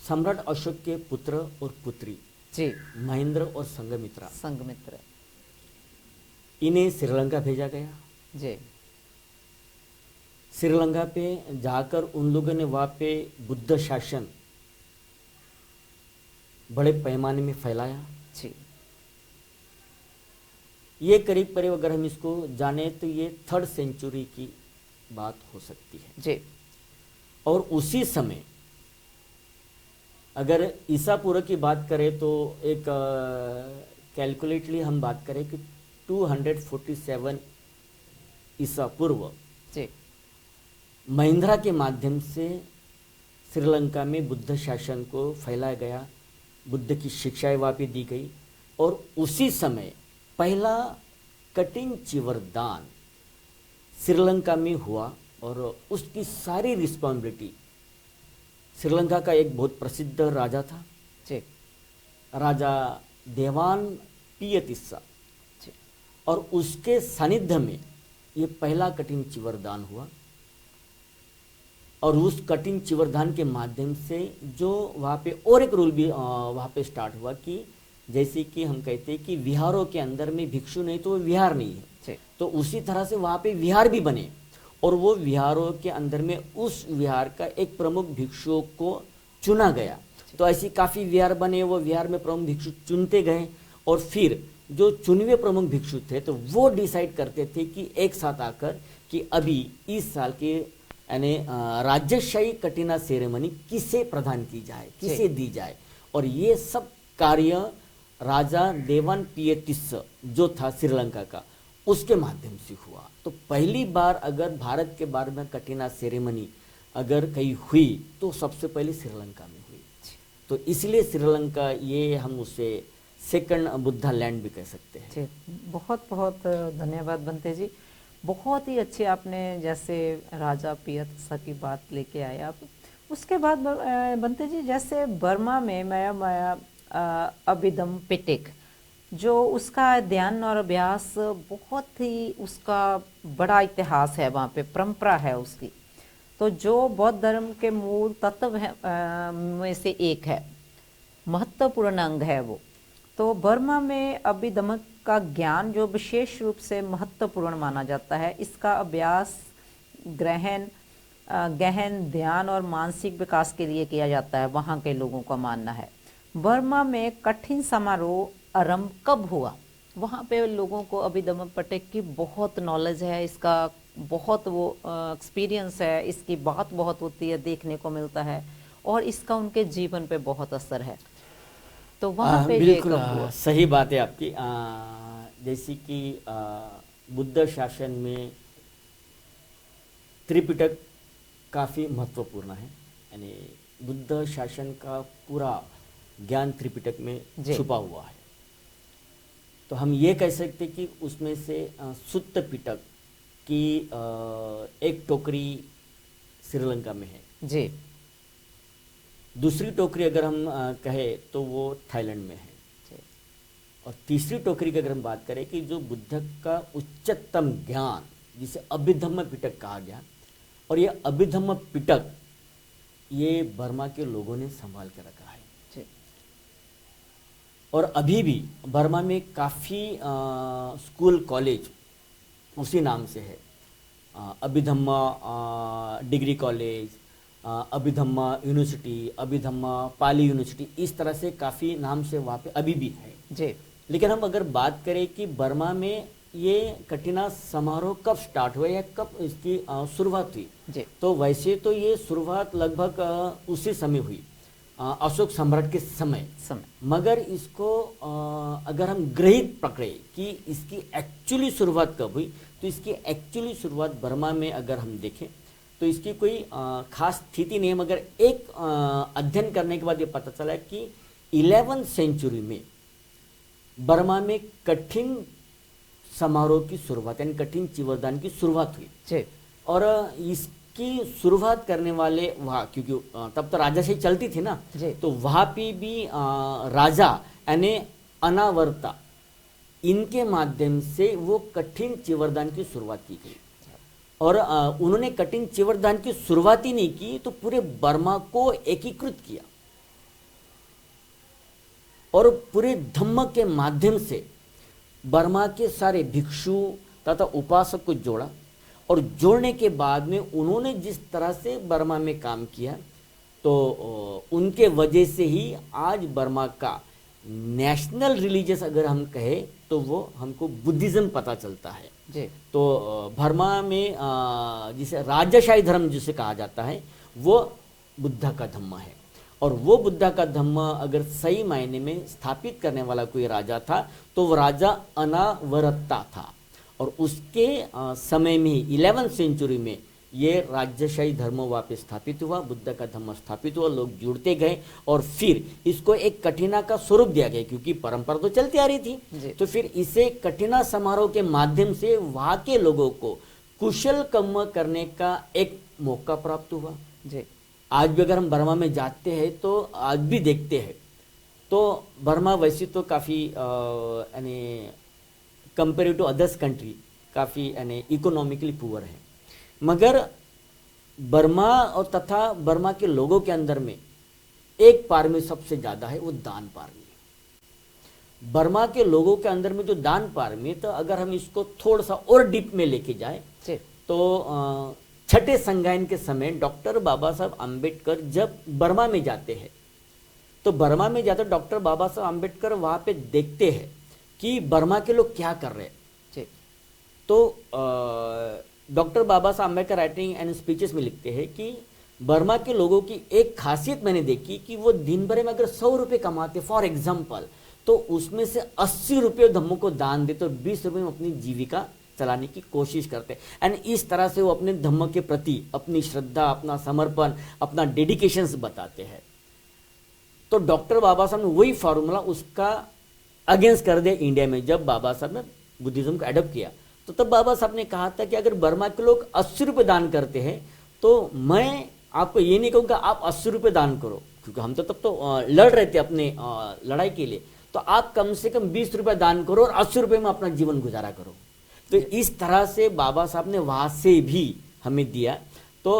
सम्राट अशोक के पुत्र और पुत्री जी। महेंद्र और संघमित्रा इन्हें श्रीलंका भेजा गया। जी। श्रीलंका पे जाकर उन लोगों ने वहाँ पे बुद्ध शासन बड़े पैमाने में फैलाया। जी। ये करीब करीब अगर हम इसको जाने तो ये 3rd सेंचुरी की बात हो सकती है। जी। और उसी समय अगर ईसा पूर्व की बात करें तो एक कैलकुलेटली हम बात करें कि 247 ईसा पूर्व जी। महिंद्रा के माध्यम से श्रीलंका में बुद्ध शासन को फैलाया गया, बुद्ध की शिक्षाएं वापस दी गई और उसी समय पहला कटिंग चिवर दान श्रीलंका में हुआ और उसकी सारी रिस्पॉन्सिबिलिटी श्रीलंका का एक बहुत प्रसिद्ध राजा था जी। राजा देवान पियतिस्सा और उसके सानिध्य में ये पहला कटिंग चिवरदान हुआ और उस कटिंग चिवरदान के माध्यम से जो वहाँ पे और एक रूल भी वहाँ पे स्टार्ट हुआ कि जैसे कि हम कहते हैं कि विहारों के अंदर में भिक्षु नहीं तो वो विहार नहीं है, तो उसी तरह से वहाँ पे विहार भी बने और वो विहारों के अंदर में उस विहार का एक प्रमुख भिक्षुओं को चुना गया। तो ऐसी काफ़ी विहार बने, वो विहार में प्रमुख भिक्षु चुनते गए और फिर जो चुनिवे प्रमुख भिक्षु थे तो वो डिसाइड करते थे कि एक साथ आकर कि अभी इस साल के यानी राजशाही कटिना सेरेमनी किसे प्रदान की जाए, किसे दी जाए। और ये सब कार्य राजा देवान पियतिस्स जो था श्रीलंका का उसके माध्यम से हुआ। तो पहली बार अगर भारत के बारे में कटिना सेरेमनी अगर कहीं हुई तो सबसे पहले श्रीलंका में हुई। तो इसलिए श्रीलंका ये हम उसे सेकंड बुद्धा लैंड भी कह सकते हैं। जी, बहुत बहुत धन्यवाद बनते जी। बहुत ही अच्छी आपने जैसे राजा पियतिस्सा की बात लेके आए आप। उसके बाद बनते जी जैसे बर्मा में माया अभिधम पिटक जो उसका अध्ययन और अभ्यास बहुत ही उसका बड़ा इतिहास है, वहाँ पे परंपरा है उसकी। तो जो बौद्ध धर्म के मूल तत्व है में से एक है, महत्वपूर्ण अंग है वो। तो बर्मा में अभिधम का ज्ञान जो विशेष रूप से महत्वपूर्ण माना जाता है, इसका अभ्यास गहन ध्यान और मानसिक विकास के लिए किया जाता है, वहाँ के लोगों का मानना है। बर्मा में कठिन समारोह आरंभ कब हुआ? वहाँ पे लोगों को अभिधम पिटक की बहुत नॉलेज है, इसका बहुत वो एक्सपीरियंस है, इसकी बात बहुत होती है, देखने को मिलता है और इसका उनके जीवन पे बहुत असर है। तो वहाँ पे बिल्कुल सही बात है आपकी। जैसे कि बुद्ध शासन में त्रिपिटक काफ़ी महत्वपूर्ण है, यानी बुद्ध शासन का पूरा ज्ञान त्रिपिटक में छुपा हुआ है। तो हम ये कह सकते कि उसमें से सुत्त पिटक की एक टोकरी श्रीलंका में है जी। दूसरी टोकरी अगर हम कहें तो वो थाईलैंड में है। जी, और तीसरी टोकरी की अगर हम बात करें कि जो बुद्ध का उच्चतम ज्ञान जिसे अभिधम्म पिटक कहा गया, और ये अभिधम्म पिटक ये बर्मा के लोगों ने संभाल के रखा है। जी, और अभी भी बर्मा में काफ़ी स्कूल कॉलेज उसी नाम से है। Abhidhamma degree college, Abhidhamma university, Abhidhamma Pali university, इस तरह से काफ़ी नाम से वहाँ पे अभी भी है। जी, लेकिन हम अगर बात करें कि बर्मा में ये कटिना समारोह कब स्टार्ट हुआ या कब इसकी शुरुआत हुई, जी, तो वैसे तो ये शुरुआत लगभग उसी समय हुई, अशोक सम्राट के समय। मगर इसको अगर हम ग्रहित पकड़े कि इसकी एक्चुअली शुरुआत कब हुई, तो इसकी एक्चुअली शुरुआत बर्मा में अगर हम देखें तो इसकी कोई खास स्थिति नहीं है। मगर एक अध्ययन करने के बाद ये पता चला कि 11वीं सेंचुरी में बर्मा में कठिन समारोह की शुरुआत यानी कठिन चिवरदान की शुरुआत हुई। जी, और इसकी शुरुआत करने वाले वहाँ, क्योंकि तब तो राजाशाही चलती थी ना, जी, तो वहाँ पे भी राजा यानी अनावर्ता, इनके माध्यम से वो कठिन चिवरदान की शुरुआत की गई। और उन्होंने कठिन चिवरदान की शुरुआत ही नहीं की तो पूरे बर्मा को एकीकृत किया और पूरे धम्म के माध्यम से बर्मा के सारे भिक्षु तथा उपासक को जोड़ा। और जोड़ने के बाद में उन्होंने जिस तरह से बर्मा में काम किया, तो उनके वजह से ही आज बर्मा का नेशनल रिलीजियस अगर हम कहें तो वो हमको बुद्धिज्म पता चलता है। जी, तो बर्मा में जिसे राजशाही धर्म जिसे कहा जाता है वो बुद्ध का धम्म है। और वो बुद्ध का धम्म अगर सही मायने में स्थापित करने वाला कोई राजा था तो वो राजा अनावरत्ता था। और उसके समय में ही 11वीं सेंचुरी में ये राज्यशाही धर्म वापस स्थापित हुआ, बुद्ध का धर्म स्थापित हुआ, लोग जुड़ते गए और फिर इसको एक कठिना का स्वरूप दिया गया, क्योंकि परंपरा तो चलती आ रही थी। तो फिर इसे कठिना समारोह के माध्यम से वहाँ के लोगों को कुशल कर्म करने का एक मौका प्राप्त हुआ। जी, आज भी अगर हम बर्मा में जाते हैं तो आज भी देखते हैं तो बर्मा वैसे तो काफ़ी यानी कंपेयर टू अदर्स कंट्री काफ़ी यानी इकोनॉमिकली पुअर है। मगर बर्मा और तथा बर्मा के लोगों के अंदर में एक पारमी सबसे ज़्यादा है, वो दान पारमी। बर्मा के लोगों के अंदर में जो दान पारमी, तो अगर हम इसको थोड़ा सा और डीप में लेके जाए तो छठे संगायन के समय डॉक्टर बाबा साहब आम्बेडकर जब बर्मा में जाते हैं तो बर्मा में जाते डॉक्टर बाबा साहब आम्बेडकर वहाँ पे देखते हैं कि बर्मा के लोग क्या कर रहे हैं। तो doctor Baba Saheb Ambedkar writing and speeches में लिखते हैं कि बर्मा के लोगों की एक खासियत मैंने देखी कि वो दिन भर में अगर 100 रुपये कमाते फॉर एग्जाम्पल, तो उसमें से 80 रुपये धम्मों को दान देते और 20 रुपये में अपनी जीविका चलाने की कोशिश करते हैं। एंड इस तरह से वो अपने धम्म के प्रति अपनी श्रद्धा, अपना समर्पण, अपना डेडिकेशंस बताते हैं। तो डॉक्टर बाबा साहब ने वही फार्मूला उसका अगेंस्ट कर दिया इंडिया में। जब बाबा साहब ने बुद्धिज्म को एडॉप्ट किया तो तब बाबा साहब ने कहा था कि अगर बर्मा के लोग 80 रुपये दान करते हैं तो मैं आपको ये नहीं कहूँगा आप 80 रुपये दान करो, क्योंकि हम तो तब तो लड़ रहे थे अपने लड़ाई के लिए, तो आप कम से कम 20 रुपये दान करो और 80 रुपये में अपना जीवन गुजारा करो। तो इस तरह से बाबा साहब ने वहाँ से भी हमें दिया। तो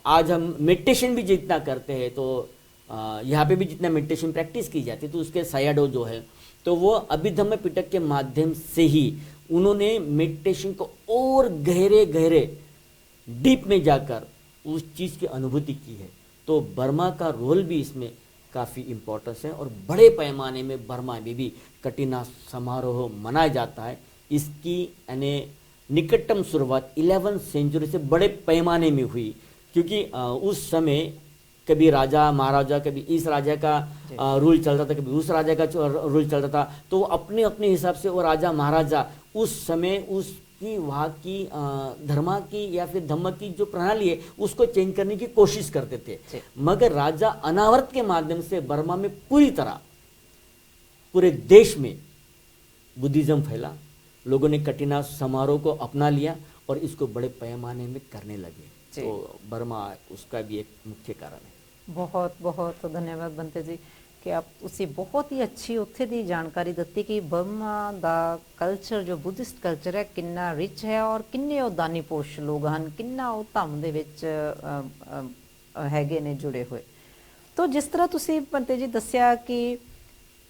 आज हम मेडिटेशन भी जितना करते हैं तो यहाँ पे भी जितना मेडिटेशन प्रैक्टिस की जाती है तो उसके सायाडो जो है तो वो अभिधम्म पिटक के माध्यम से ही उन्होंने मेडिटेशन को और गहरे गहरे डीप में जाकर उस चीज़ की अनुभूति की है। तो बर्मा का रोल भी इसमें काफ़ी इम्पोर्टेंस है और बड़े पैमाने में बर्मा में भी कटिना समारोह मनाया जाता है। इसकी यानी निकटतम शुरुआत 11वीं सेंचुरी से बड़े पैमाने में हुई, क्योंकि उस समय कभी राजा महाराजा, कभी इस राजा का रूल चलता था, कभी उस राजा का रूल चलता था। तो अपने अपने हिसाब से वो राजा महाराजा उस समय उसकी वहाँ की धर्मा की या फिर धम्म की जो प्रणाली है उसको चेंज करने की कोशिश करते थे। मगर राजा अनावर्त के माध्यम से बर्मा में पूरी तरह पूरे देश में बुद्धिज्म फैला, लोगों ने कटिना समारोह को अपना लिया और इसको बड़े पैमाने में करने लगे। तो बर्मा उसका भी एक मुख्य कारण है। ਬਹੁਤ ਬਹੁਤ ਧੰਨਵਾਦ ਬੰਤੇ ਜੀ ਕਿ ਆਪ ਤੁਸੀਂ ਬਹੁਤ ਹੀ ਅੱਛੀ ਉੱਥੇ ਦੀ ਜਾਣਕਾਰੀ ਦਿੱਤੀ ਕਿ ਬਰਮਾ ਦਾ ਕਲਚਰ ਜੋ ਬੁੱਧਿਸਟ ਕਲਚਰ ਹੈ ਕਿੰਨਾ ਰਿਚ ਹੈ ਔਰ ਕਿੰਨੇ ਉਹ ਦਾਨੀਪੋਸ਼ ਲੋਕ ਹਨ, ਕਿੰਨਾ ਉਹ ਧੰਮ ਦੇ ਵਿੱਚ ਹੈਗੇ ਨੇ ਜੁੜੇ ਹੋਏ। ਤੋ ਜਿਸ ਤਰ੍ਹਾਂ ਤੁਸੀਂ ਬੰਤੇ ਜੀ ਦੱਸਿਆ ਕਿ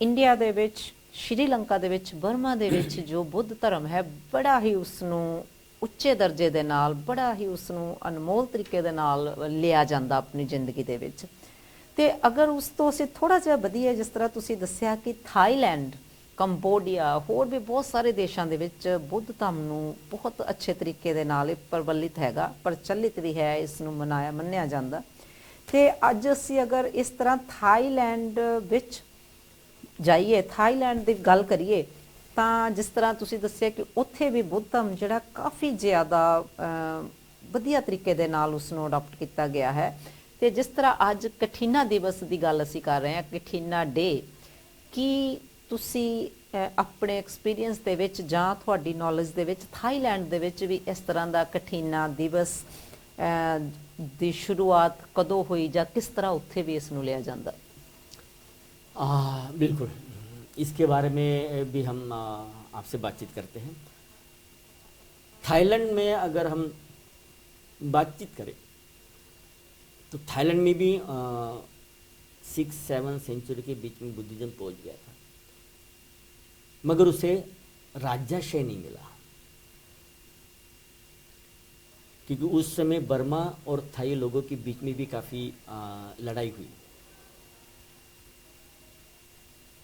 ਇੰਡੀਆ ਦੇ ਵਿੱਚ, ਸ਼੍ਰੀਲੰਕਾ ਦੇ ਵਿੱਚ, ਬਰਮਾ ਦੇ ਵਿੱਚ ਜੋ ਬੁੱਧ ਧਰਮ ਹੈ ਬੜਾ ਹੀ ਉਸ ਨੂੰ ਉੱਚੇ ਦਰਜੇ ਦੇ ਨਾਲ, ਬੜਾ ਹੀ ਉਸ ਨੂੰ ਅਨਮੋਲ ਤਰੀਕੇ ਦੇ ਨਾਲ ਲਿਆ ਜਾਂਦਾ ਆਪਣੀ ਜ਼ਿੰਦਗੀ ਦੇ ਵਿੱਚ। ਤੇ ਅਗਰ ਉਸ ਤੋਂ ਅਸੀਂ ਥੋੜਾ ਜਿਹਾ ਵਧੀਆ, ਜਿਸ ਤਰ੍ਹਾਂ ਤੁਸੀਂ ਦੱਸਿਆ ਕਿ ਥਾਈਲੈਂਡ, ਕੰਬੋਡੀਆ, ਹੋਰ ਵੀ ਬਹੁਤ ਸਾਰੇ ਦੇਸ਼ਾਂ ਦੇ ਵਿੱਚ ਬੁੱਧ ਧਰਮ ਨੂੰ ਬਹੁਤ ਅੱਛੇ ਤਰੀਕੇ ਦੇ ਨਾਲ ਪ੍ਰਵਲਿਤ ਹੈਗਾ, ਪ੍ਰਚਲਿਤ ਵੀ ਹੈ, ਇਸ ਨੂੰ ਮੰਨਿਆ ਜਾਂਦਾ। ਤੇ ਅੱਜ ਅਸੀਂ ਅਗਰ ਇਸ ਤਰ੍ਹਾਂ ਥਾਈਲੈਂਡ ਵਿੱਚ ਜਾਈਏ, ਥਾਈਲੈਂਡ ਦੀ ਗੱਲ ਕਰੀਏ, ਤਾਂ ਜਿਸ ਤਰ੍ਹਾਂ ਤੁਸੀਂ ਦੱਸਿਆ ਕਿ ਉੱਥੇ ਵੀ ਬੁੱਧ ਧਰਮ ਜਿਹੜਾ ਕਾਫੀ ਜ਼ਿਆਦਾ ਵਧੀਆ ਤਰੀਕੇ ਦੇ ਨਾਲ ਉਸ ਨੂੰ ਅਡਾਪਟ ਕੀਤਾ ਗਿਆ ਹੈ। ਤੇ ਜਿਸ ਤਰ੍ਹਾਂ ਅੱਜ ਕਠੀਨਾ ਦਿਵਸ ਦੀ ਗੱਲ ਅਸੀਂ ਕਰ ਰਹੇ ਹਾਂ, ਕਠੀਨਾ ਡੇ, ਕੀ ਤੁਸੀਂ ਆਪਣੇ ਐਕਸਪੀਰੀਅੰਸ ਦੇ ਵਿੱਚ ਜਾਂ ਤੁਹਾਡੀ ਨੌਲੇਜ ਦੇ ਵਿੱਚ ਥਾਈਲੈਂਡ ਦੇ ਵਿੱਚ ਵੀ ਇਸ ਤਰ੍ਹਾਂ ਦਾ ਕਠੀਨਾ ਦਿਵਸ ਦੀ शुरुआत कदों हुई ਜਾਂ किस तरह उत्थे भी इसनूं लिया जाता? बिल्कुल, इसके बारे में भी हम आपसे बातचीत करते हैं। थाईलैंड में अगर हम बातचीत करें तो थाईलैंड में भी 6-7 सेंचुरी के बीच में बुद्धिज्म पहुंच गया था, मगर उसे राज्याश्रय नहीं मिला, क्योंकि उस समय बर्मा और थाई लोगों के बीच में भी काफ़ी लड़ाई हुई।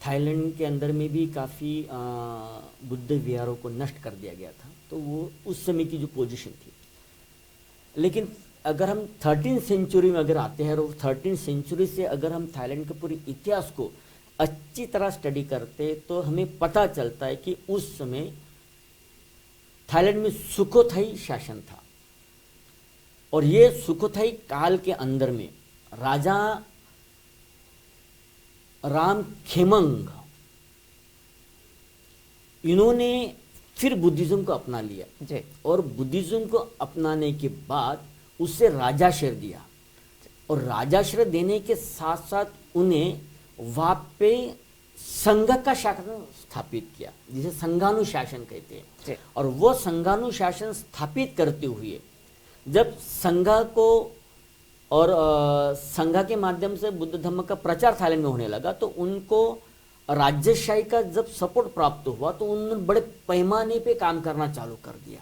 थाईलैंड के अंदर में भी काफ़ी बुद्ध विहारों को नष्ट कर दिया गया था, तो वो उस समय की जो पोजीशन थी। लेकिन अगर हम 13th सेंचुरी में अगर आते हैं और 13th सेंचुरी से अगर हम थाईलैंड के पूरे इतिहास को अच्छी तरह स्टडी करते तो हमें पता चलता है कि उस समय थाईलैंड में सुखोथाई शासन था, और ये सुखोथाई काल के अंदर में राजा राम खेमंग, इन्होंने फिर बुद्धिज्म को अपना लिया जी। और बुद्धिज्म को अपनाने के बाद उससे राजाश्रय दिया, और राजाश्रय देने के साथ साथ उन्हें वहां पे संघ का शासन स्थापित किया, जिसे संघानुशासन कहते हैं। और वो संघानुशासन स्थापित करते हुए जब संघ को और संघ के माध्यम से बुद्ध धर्म का प्रचार थाईलैंड में होने लगा, तो उनको राज्यशाही का जब सपोर्ट प्राप्त हुआ तो उन्होंने बड़े पैमाने पे काम करना चालू कर दिया।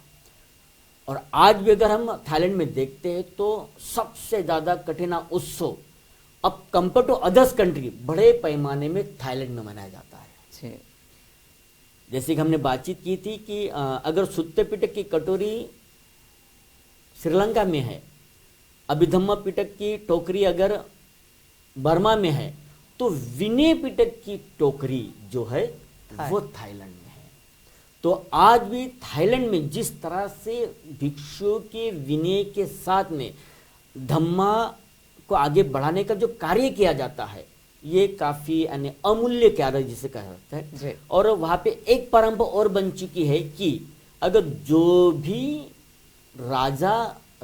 और आज भी अगर हम थाईलैंड में देखते हैं तो सबसे ज्यादा कठिन उत्सव अब कंपेयर टू अदर्स कंट्री बड़े पैमाने में थाईलैंड में मनाया जाता है। जैसे कि हमने बातचीत की थी कि अगर सुत्ते पिटक की कटोरी श्रीलंका में है, अभिधम्म पिटक की टोकरी अगर बर्मा में है, तो विनय पिटक की टोकरी जो है वो थाईलैंड में है। तो आज भी थाईलैंड में जिस तरह से भिक्षुओं के विनय के साथ में धम्मा को आगे बढ़ाने का जो कार्य किया जाता है, ये काफी अमूल्य कार्य जिसे कहा जाता है। और वहां पे एक परंपरा और बन चुकी है कि अगर जो भी राजा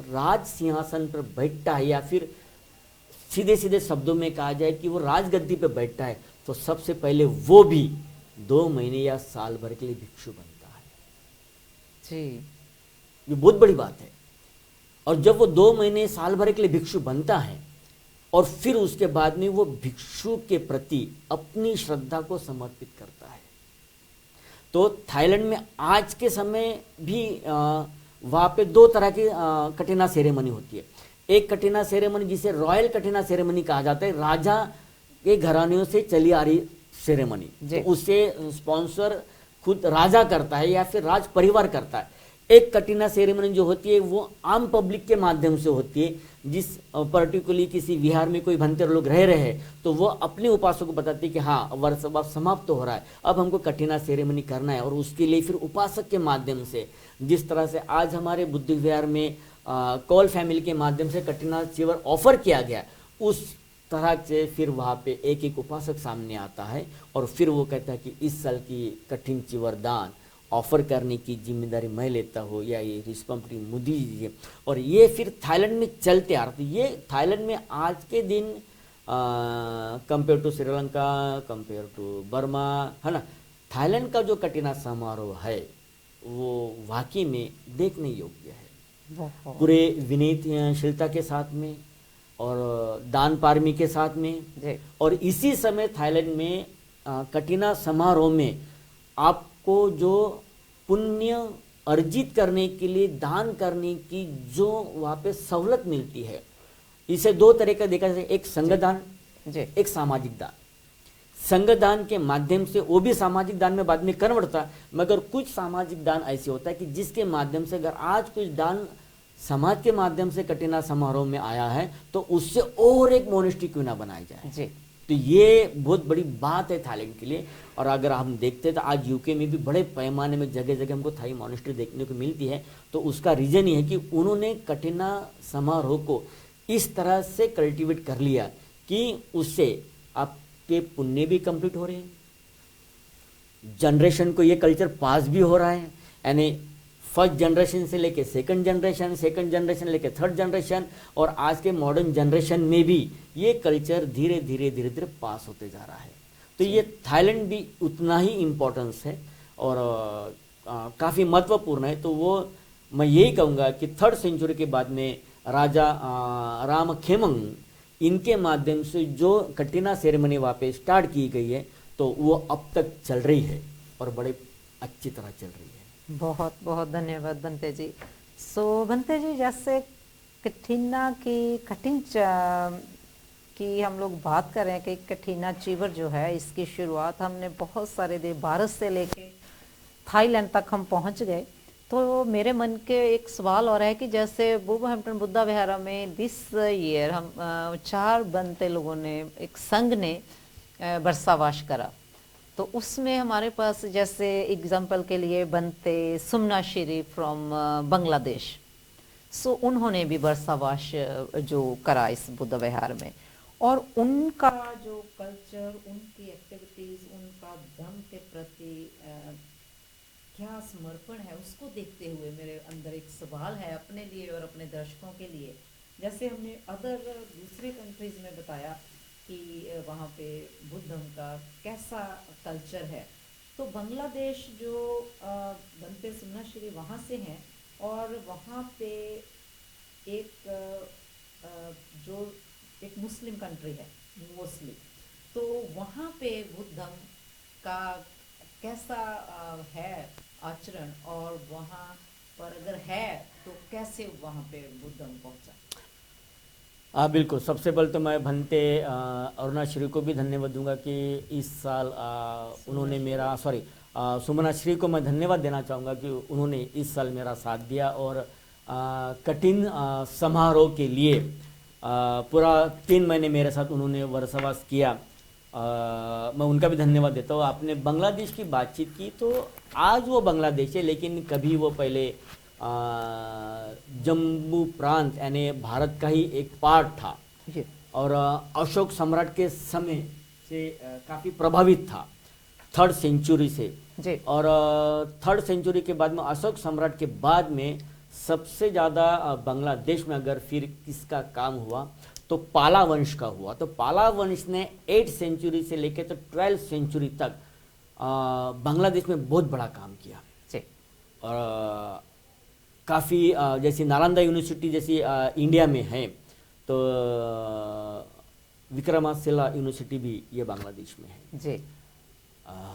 राज सिंहासन पर बैठता है, या फिर सीधे सीधे शब्दों में कहा जाए कि वो राजगद्दी पर बैठता है, तो सबसे पहले वो भी 2 महीने या साल भर के लिए भिक्षु बनता है जी। ये बहुत बड़ी बात है। और जब वो 2 महीने साल भर के लिए भिक्षु बनता है, और फिर उसके बाद में वो भिक्षु के प्रति अपनी श्रद्धा को समर्पित करता है। तो थाईलैंड में आज के समय भी वहाँ पे 2 तरह की कठिना सेरेमनी होती है। एक कठिना सेरेमनी जिसे रॉयल कठिना सेरेमनी कहा जाता है, राजा के घरानों से चली आ रही सेरेमनी, तो उसे स्पॉन्सर खुद राजा करता है या फिर राज परिवार करता है। एक कठिना सेरेमनी जो होती है वो आम पब्लिक के माध्यम से होती है, जिस पर्टिकुलरली किसी विहार में कोई भंते लोग रह रहे हैं, तो वो अपने उपासक को बताते हैं कि हाँ वर्ष अब समाप्त हो रहा है, अब हमको कठिना सेरेमनी करना है। और उसके लिए फिर उपासक के माध्यम से, जिस तरह से आज हमारे बुद्ध विहार में कौल फैमिली के माध्यम से कठिना चिवर ऑफर किया गया, उस तरह से फिर वहाँ पे एक एक उपासक सामने आता है, और फिर वो कहता है कि इस साल की कठिन चिवर दान ऑफर करने की जिम्मेदारी मैं लेता हूँ, या ये रिस्पॉन्सिबिलिटी मुझे दीजिए। और ये फिर थाईलैंड में चलते आ रहा। तो ये थाईलैंड में आज के दिन compare to Sri Lanka, compare to Burma, है ना। थाईलैंड का जो कटिना समारोह है वो वाकई में देखने योग्य है, पूरे विनीतशीलता के साथ में और दान पारमी के साथ में। और इसी समय थाईलैंड में कटिना समारोह में आपको जो पुण्य अर्जित करने के लिए दान करने की जो वहाँ पे सहूलत मिलती है, इसे दो तरह का देखा जाए, एक संगदान, एक सामाजिक दान। संगदान के माध्यम से वो भी सामाजिक दान में बाद में कन्वर्ट होता, मगर कुछ सामाजिक दान ऐसे होता है कि जिसके माध्यम से अगर आज कुछ दान समाज के माध्यम से कटिना समारोह में आया है तो उससे और एक मोनेस्ट्री क्यों ना बनाई जाए। तो ये बहुत बड़ी बात है थाईलैंड के लिए। और अगर हम देखते हैं तो आज यूके में भी बड़े पैमाने में जगह जगह हमको थाई मोनेस्ट्री देखने को मिलती है। तो उसका रीजन ये है कि उन्होंने कटिना समारोह को इस तरह से कल्टीवेट कर लिया कि उससे आपके पुण्य भी कंप्लीट हो रहे हैं, जनरेशन को ये कल्चर पास भी हो रहा है, यानी फर्स्ट जनरेशन से लेके सेकंड जनरेशन लेके थर्ड जनरेशन, और आज के मॉडर्न जनरेशन में भी ये कल्चर धीरे धीरे पास होते जा रहा है। तो ये थाईलैंड भी उतना ही इम्पोर्टेंस है और काफ़ी महत्वपूर्ण है। तो वो मैं यही कहूँगा कि थर्ड सेंचुरी के बाद में राजा रामखेमंग, इनके माध्यम से जो कटिना सेरेमनी वहाँ पे स्टार्ट की गई है तो वो अब तक चल रही है और बड़े अच्छी तरह चल रही है। बहुत बहुत धन्यवाद बनते जी। सो बनते जी, जैसे कटिना की की हम लोग बात कर रहे हैं कि कटिना चीवर जो है इसकी शुरुआत हमने बहुत सारे देश, भारत से लेके थाईलैंड तक हम पहुंच गए। तो मेरे मन के एक सवाल और है कि जैसे वुलवरहैम्पटन बुद्धा विहार में दिस ईयर हम 4 बनते लोगों ने, एक संघ ने वर्षावास करा, तो उसमें हमारे पास जैसे एग्जाम्पल के लिए बनते सुमना श्री फ्रॉम बांग्लादेश, सो उन्होंने भी वर्षावास जो करा इस बुद्ध विहार में, और उनका जो कल्चर, उनकी एक्टिविटीज, उनका धर्म के प्रति क्या समर्पण है, उसको देखते हुए मेरे अंदर एक सवाल है अपने लिए और अपने दर्शकों के लिए। जैसे हमने दूसरे कंट्रीज में बताया कि वहाँ पे बुद्धम का कैसा कल्चर है, तो बांग्लादेश जो बनते सुमनाश्री वहाँ से हैं और वहाँ पे एक मुस्लिम कंट्री है मोस्टली, तो वहाँ पे बुद्धम का कैसा है आचरण, और वहाँ पर अगर है तो कैसे वहाँ पे बुद्धम पहुँचा। बिल्कुल, सबसे पहले तो मैं भंते अरुणाश्री को भी धन्यवाद दूंगा कि इस साल उन्होंने मेरा सुमना श्री को मैं धन्यवाद देना चाहूँगा कि उन्होंने इस साल मेरा साथ दिया और कठिन समारोह के लिए पूरा 3 महीने मेरे साथ उन्होंने वर्षावास किया। मैं उनका भी धन्यवाद देता हूँ। आपने बांग्लादेश की बातचीत की, तो आज वो बांग्लादेश है लेकिन कभी वो पहले जम्मू प्रांत यानी भारत का ही एक पार्ट था और अशोक सम्राट के समय से काफ़ी प्रभावित था 3rd सेंचुरी से जी। और 3rd सेंचुरी के बाद में अशोक सम्राट के बाद में सबसे ज़्यादा बांग्लादेश में अगर फिर किसका काम हुआ तो पाला वंश का हुआ। तो पाला वंश ने 8th सेंचुरी से लेकर तो 12th सेंचुरी तक बांग्लादेश में बहुत बड़ा काम किया जी। और काफ़ी जैसी नालंदा यूनिवर्सिटी जैसी इंडिया में है, तो विक्रमाशिला यूनिवर्सिटी भी ये बांग्लादेश में है जी।